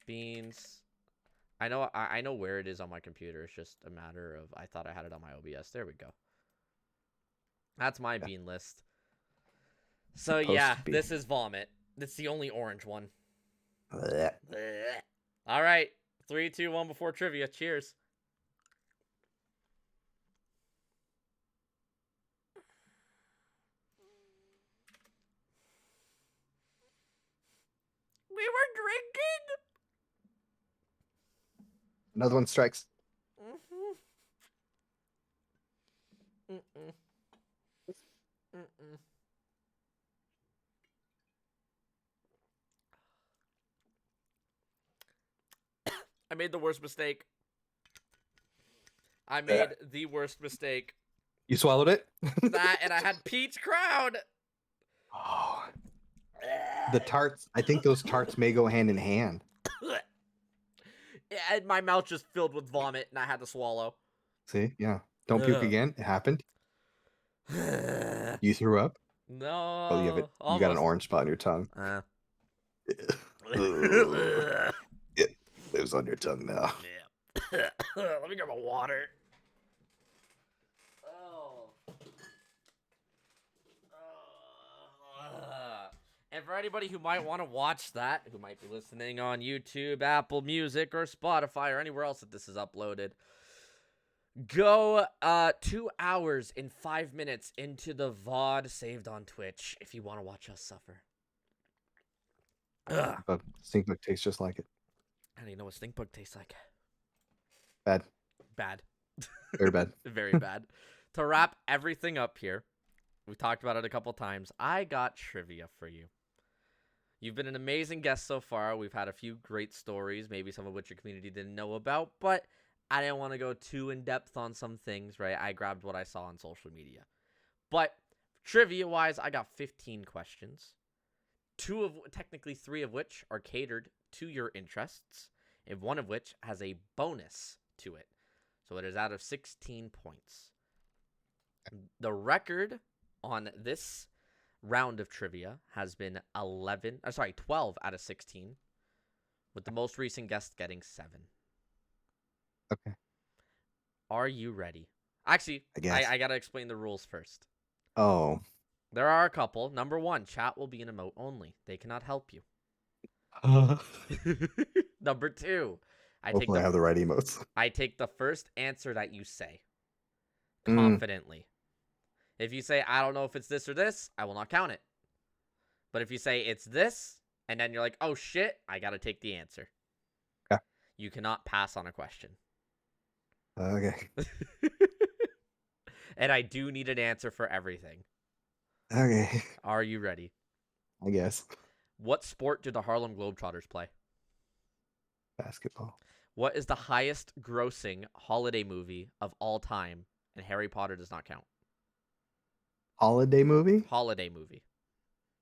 Beans. I know where it is on my computer. It's just a matter of I thought I had it on my OBS. There we go. That's my bean list. So yeah, this is vomit. That's the only orange one. Blech. All right, 3, 2, 1 before trivia. Cheers. We were drinking. Another one strikes. I made the worst mistake. I made the worst mistake. You swallowed it? That, and I had peach crown. Oh. The tarts. I think those tarts may go hand in hand. And my mouth just filled with vomit, and I had to swallow. See? Yeah. Don't puke again. It happened. You threw up? No. Oh, you have it. You got an orange spot on your tongue. It lives on your tongue now. Yeah. Let me grab a water. Oh. And for anybody who might want to watch that, who might be listening on YouTube, Apple Music, or Spotify, or anywhere else that this is uploaded, go 2 hours and 5 minutes into the VOD saved on Twitch if you want to watch us suffer. But stink bug tastes just like it. How do you know what stink bug tastes like? Bad. Bad. Very bad. Very bad. To wrap everything up here, we talked about it a couple times. I got trivia for you. You've been an amazing guest so far. We've had a few great stories, maybe some of which your community didn't know about, but I didn't want to go too in-depth on some things, right? I grabbed what I saw on social media. But trivia-wise, I got 15 questions. Technically 3 of which are catered to your interests, and 1 of which has a bonus to it. So it is out of 16 points. The record on this round of trivia has been 12 out of 16, with the most recent guest getting 7. Okay. Are you ready? Actually, I guess. I gotta explain the rules first. Oh. There are a couple. Number one, chat will be an emote only. They cannot help you. Number two, Hopefully I have the right emotes. I take the first answer that you say Mm, confidently. If you say I don't know if it's this or this, I will not count it. But if you say it's this, and then you're like, oh shit, I gotta take the answer. okay. You cannot pass on a question. Okay. And I do need an answer for everything. Okay. Are you ready? I guess. What sport do the Harlem Globetrotters play? Basketball. What is the highest grossing holiday movie of all time? And Harry Potter does not count. Holiday movie? Holiday movie.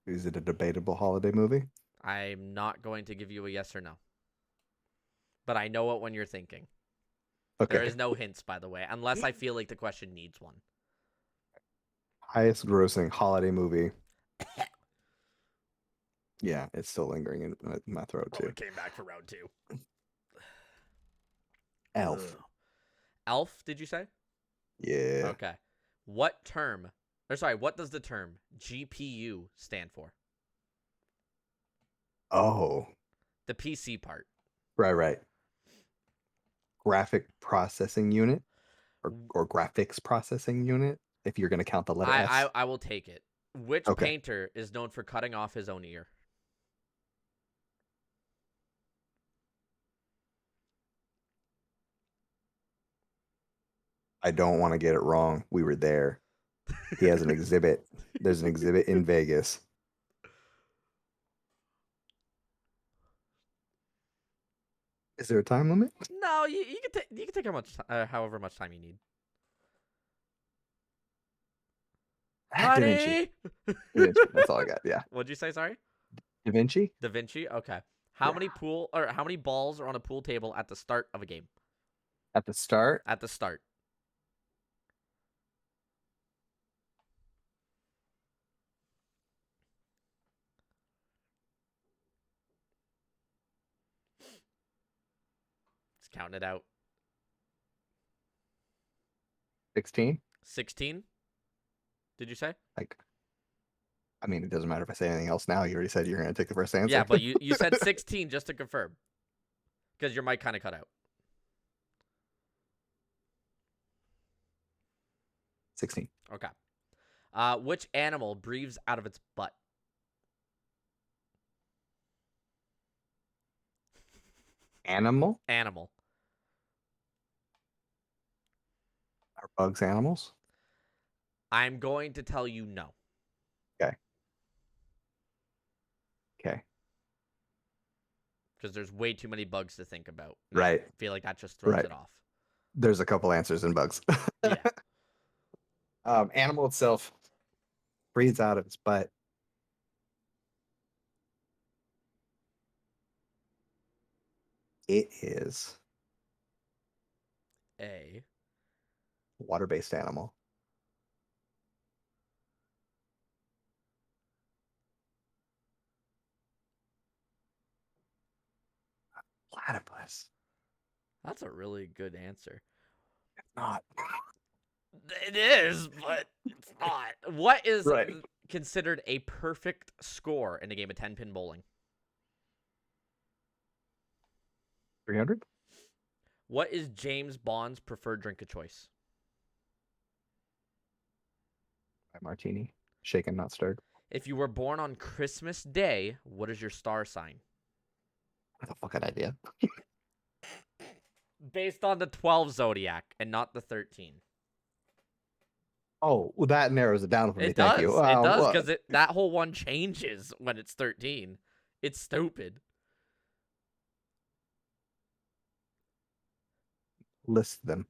Is it a debatable holiday movie? I'm not going to give you a yes or no. But I know it when you're thinking. Okay. There is no hints, by the way, unless I feel like the question needs one. Highest grossing holiday movie. Yeah, it's still lingering in my throat too. It came back for round two. Elf. Ugh. Elf, did you say? Yeah. Okay. What does the term GPU stand for? Oh. The PC part. Right. Graphic processing unit or graphics processing unit, if you're going to count the letter S. I will take it. Which Okay. painter is known for cutting off his own ear? I don't want to get it wrong. We were there. He has an exhibit. There's an exhibit in Vegas. Is there a time limit? No, you can take however much time you need. Da Vinci. Da Vinci. That's all I got. Yeah. What'd you say? Sorry. Da Vinci. Da Vinci. Okay. How Yeah. many balls are on a pool table at the start of a game? At the start. At the start. Just counting it out. 16. 16. Did you say? Like, I mean, it doesn't matter if I say anything else now. You already said you're going to take the first answer. Yeah, but you said 16 just to confirm. Because your mic kind of cut out. 16. Okay. Which animal breathes out of its butt? Animal? Animal. Are bugs animals? I'm going to tell you no. Okay. Because there's way too many bugs to think about. Right. I feel like that just throws Right. it off. There's a couple answers in bugs. Yeah. Animal itself breathes out of its butt. It is A. water-based animal. Platypus. That's a really good answer. It's not. It is, but it's not. What is Right. considered a perfect score in a game of 10-pin bowling? 300? What is James Bond's preferred drink of choice? Martini. Shaken, not stirred. If you were born on Christmas Day, what is your star sign? What the fucking idea? Based on the 12 zodiac and not the 13. Oh, well, that narrows it down for me. It Thank does. you. It does Well, because that whole one changes when it's 13. It's stupid. list them.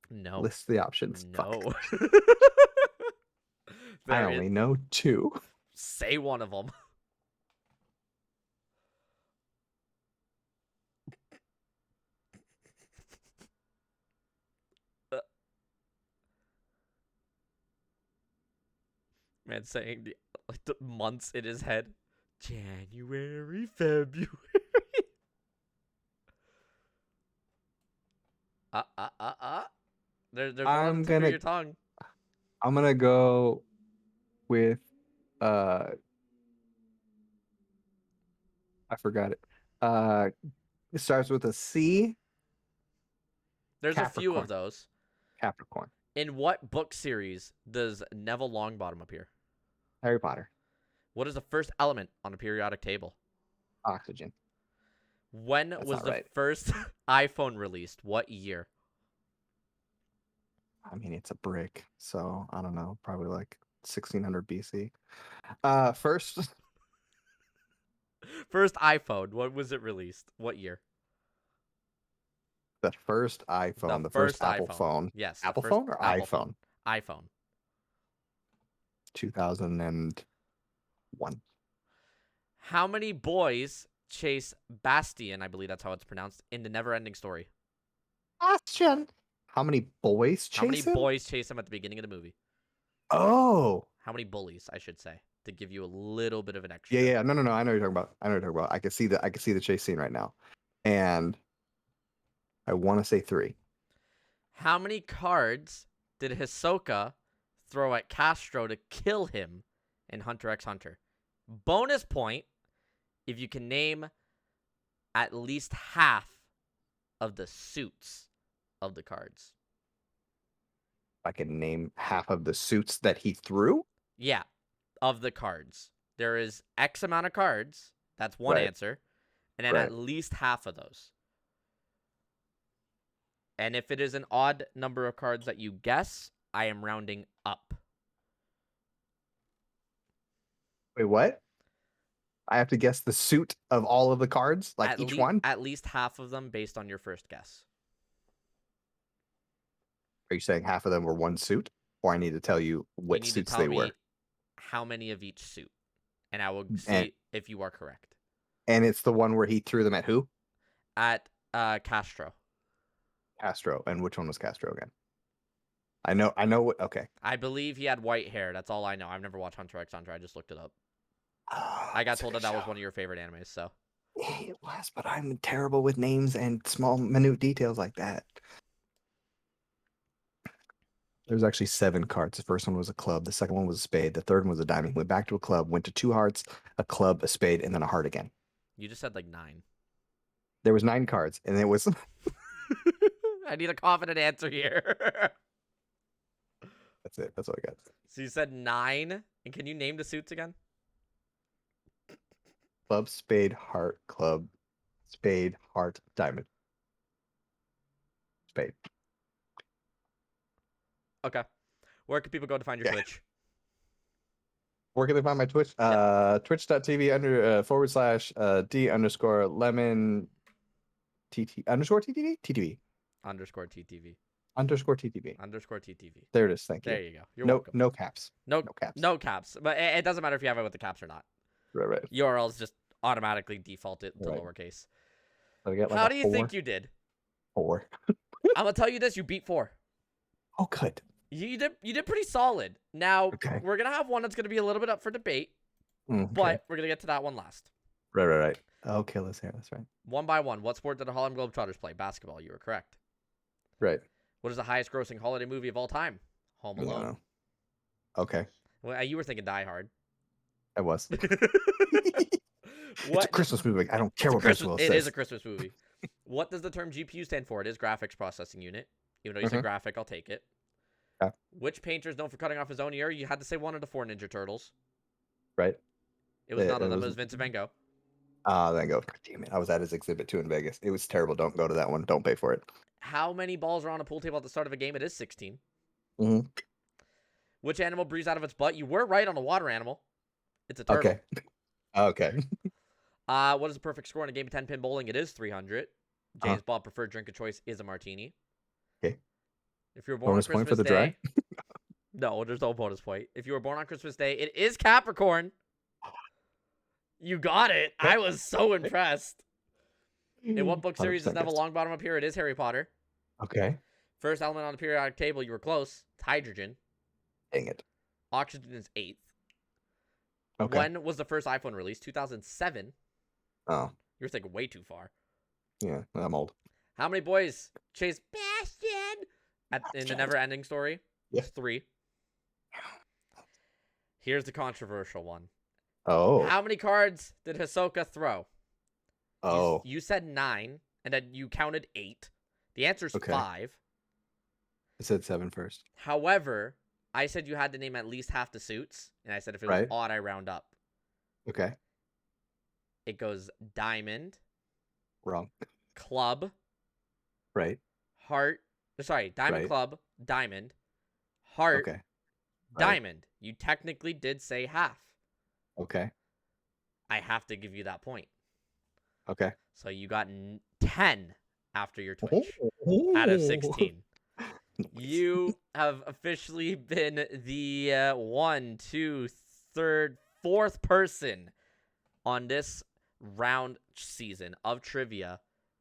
No. List the options. No. Fuck. I There only is- know 2. Say one of them. Man saying the months in his head. January, February. There's one on I'm the tip of gonna your tongue. go with uh I forgot it. It starts with a C. There's a few of Capricorn. those. Capricorn. In what book series does Neville Longbottom appear? Harry Potter. What is the first element on a periodic table? Oxygen. When That's was not the right. first iPhone released? What year? I mean, it's a brick, so I don't know. Probably like 1600 BC. First, First iPhone. When was it released? What year? the first The iPhone, the first first Apple iPhone. phone. Yes, the Apple first phone or Apple phone. iPhone? iPhone. 2001. How many boys chase Bastian, I believe that's how it's pronounced, in the Never-Ending Story? Question. How many boys How many chase him? boys chase him at the beginning of the movie? Oh. How many bullies, I should say, to give you a little bit of an extra. Yeah. No. I know what you're talking about. I can see the chase scene right now. And I want to say 3. How many cards did Hisoka throw at Castro to kill him in Hunter x Hunter? Bonus point if you can name at least half of the suits of the cards. I can name half of the suits that he threw. Yeah, of the cards. There is X amount of cards. That's one Right. answer. And then Right. at least half of those. And if it is an odd number of cards that you guess, I am rounding up. Wait, what? I have to guess the suit of all of the cards, like each one? At least half of them based on your first guess. Are you saying half of them were one suit? Or I need to tell you what You need to suits tell they me were. how many of each suit. And I will see if you are correct. And it's the one where he threw them at who? At Castro. Castro. And which one was Castro again? I know what. Okay. I believe he had white hair. That's all I know. I've never watched Hunter x Hunter. I just looked it up. I got told that was one of your favorite animes, so. It was, but I'm terrible with names and small, minute details like that. There's actually 7 cards. The first one was a club. The second one was a spade. The third one was a diamond. Went back to a club. Went to 2 hearts, a club, a spade, and then a heart again. You just said like 9. There was 9 cards, and it was. I need a confident answer here. That's it. That's all I got. So you said 9, and can you name the suits again? Club, spade, heart, club, spade, heart, diamond. Spade. Okay. Where can people go to find your Twitch? Where can they find my Twitch? Twitch.tv /d_lemon TT _TTV? TTV. _TTV. _TTV. _TTV. There it is. Thank you. There you go. You're welcome. No caps. No caps. No caps. But it doesn't matter if you have it with the caps or not. Right. URLs just automatically defaulted to Right. lowercase. So I get like How a do you 4? think you did? 4. I'm gonna tell you this: you beat 4. Oh, good. You did pretty solid. Now Okay. we're gonna have one that's gonna be a little bit up for debate, Okay. but we're gonna get to that one last. Right. Okay, let's hear. That's right. One by one. What sport did the Harlem Globetrotters play? Basketball. You were correct. Right. What is the highest grossing holiday movie of all time? Home Alone. No. Okay. Well, you were thinking Die Hard. I was. What? It's a Christmas movie. I don't care what Christmas says. It is a Christmas movie. What does the term GPU stand for? It is graphics processing unit. Even though you said graphic, I'll take it. Yeah. Which painter is known for cutting off his own ear? You had to say one of the 4 Ninja Turtles. Right. It was none of them. It was Vincent Van Gogh. Van Gogh. God damn it. I was at his exhibit 2 in Vegas. It was terrible. Don't go to that one. Don't pay for it. How many balls are on a pool table at the start of a game? It is 16. Mm-hmm. Which animal breathes out of its butt? You were right on a water animal. It's a turtle. Okay. What is the perfect score in a game of 10-pin bowling? It is 300. James Bond preferred drink of choice is a martini. Okay. If you were born Bonus on point Christmas for the Day, dry? no, there's no bonus point. If you were born on Christmas Day, it is Capricorn. You got it. I was so impressed. In what book series does Neville Longbottom appear? It is Harry Potter. Okay. First element on the periodic table, you were close. It's hydrogen. Dang it. Oxygen is 8th. Okay. When was the first iPhone released? 2007. Oh. You're thinking way too far. Yeah, I'm old. How many boys chase Bastian in the never-ending story. Yeah. It's 3. Here's the controversial one. Oh. How many cards did Hisoka throw? Oh. You said 9, and then you counted 8. The answer is Okay. 5. I said 7 first. However, I said you had to name at least half the suits, and I said if it was Right. odd, I round up. Okay. It goes diamond, Wrong. club, Right. heart. Sorry, diamond, Right. club, diamond, heart, Okay. Right. diamond. You technically did say half. Okay. I have to give you that point. Okay. So you got 10 after your Twitch out of 16. Nice. You have officially been the 1, 2, 3rd, 4th person on this round season of trivia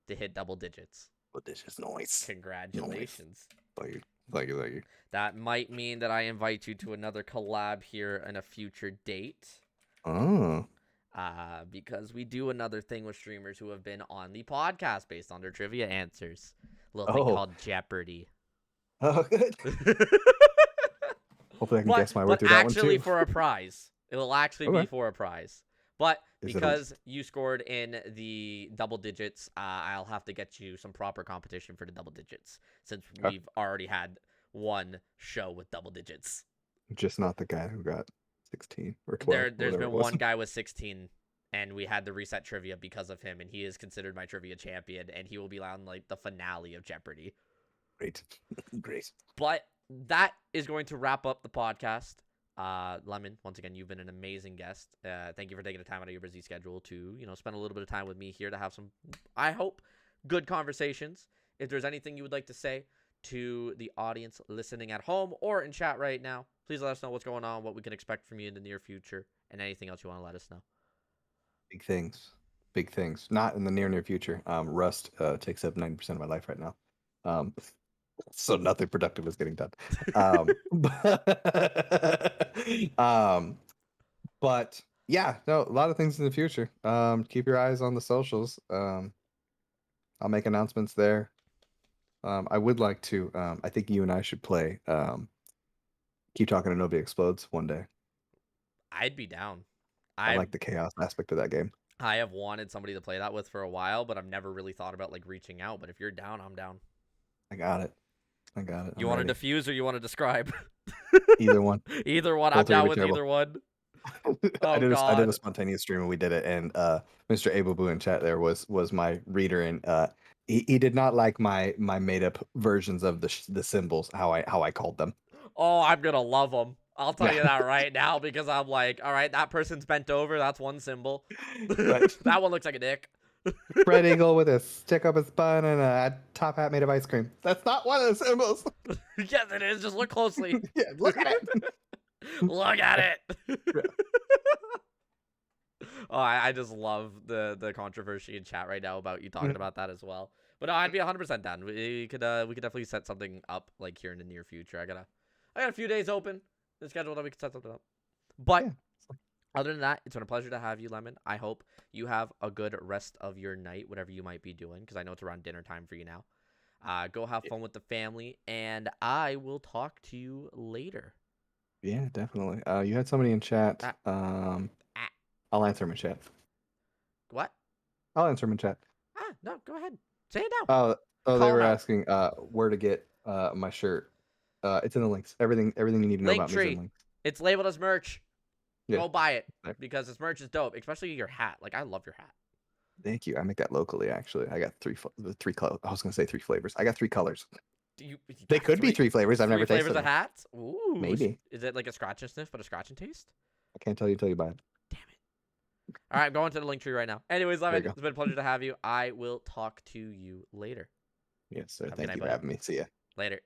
to hit double digits. But this is nice. Congratulations. Nice. Thank you. That might mean that I invite you to another collab here in a future date. Oh. Because we do another thing with streamers who have been on the podcast based on their trivia answers. A little thing called Jeopardy. Oh, good. Hopefully I can guess my way through that one too. But actually for a prize. It will actually be Okay. for a prize. But Is it because you scored in the double digits, I'll have to get you some proper competition for the double digits, since we've already had one show with double digits. Just not the guy who got 16 or 12. There's been one guy with 16, and we had the reset trivia because of him, and he is considered my trivia champion, and he will be on like the finale of Jeopardy. Great. Great. But that is going to wrap up the podcast. Lemon, once again, you've been an amazing guest. Thank you for taking the time out of your busy schedule to, spend a little bit of time with me here to have some, I hope, good conversations. If there's anything you would like to say to the audience listening at home or in chat right now, please let us know what's going on, what we can expect from you in the near future, and anything else you want to let us know. Big things. Big things. Not in the near future. Rust takes up 90% of my life right now. So nothing productive is getting done. But yeah, no, a lot of things in the future. Keep your eyes on the socials. I'll make announcements there. I would like to. I think you and I should play. Keep Talking to Nobody Explodes one day. I'd be down. I like the chaos aspect of that game. I have wanted somebody to play that with for a while, but I've never really thought about like reaching out. But if you're down, I'm down. I got it. You want to diffuse or you want to describe? Either one. Either one. Both I'm down are with either one. I did a spontaneous stream and we did it, and Mr. Ababoo in chat there was my reader, and he did not like my made up versions of the symbols, how I called them. Oh, I'm gonna love them. I'll tell you that right now, because I'm like, all right, that person's bent over. That's one symbol. Right. That one looks like a dick. Red eagle with a stick up his bun and a top hat made of ice cream. That's not one of the symbols. Yes, it is. Just look closely. Yeah, look at it. Look at it. Oh, I just love the controversy in chat right now about you talking about that as well. But no, I'd be 100% down. We could definitely set something up like here in the near future. I got a few days open in the schedule that we could set something up. But other than that, it's been a pleasure to have you, Lemon. I hope you have a good rest of your night, whatever you might be doing, because I know it's around dinner time for you now. Go have fun with the family, and I will talk to you later. Yeah, definitely. You had somebody in chat. I'll answer him in chat. What? I'll answer him in chat. No, go ahead. Say it now. They were asking where to get my shirt. It's in the links. Everything you need to know about me is in the links. It's labeled as merch. Yeah. Go buy it because this merch is dope, especially your hat. Like, I love your hat. Thank you. I make that locally, actually. I got three colors. I was gonna say 3 flavors. I got 3 colors. They could be 3 flavors. I've never tasted them. Flavors of hats? Ooh. Maybe. Is it like a scratch and sniff, but a scratch and taste? I can't tell you until you buy it. Damn it. All right, I'm going to the link tree right now. Anyways, Lemon, it's been a pleasure to have you. I will talk to you later. Yes, sir. Thank you for having me. See ya. Later.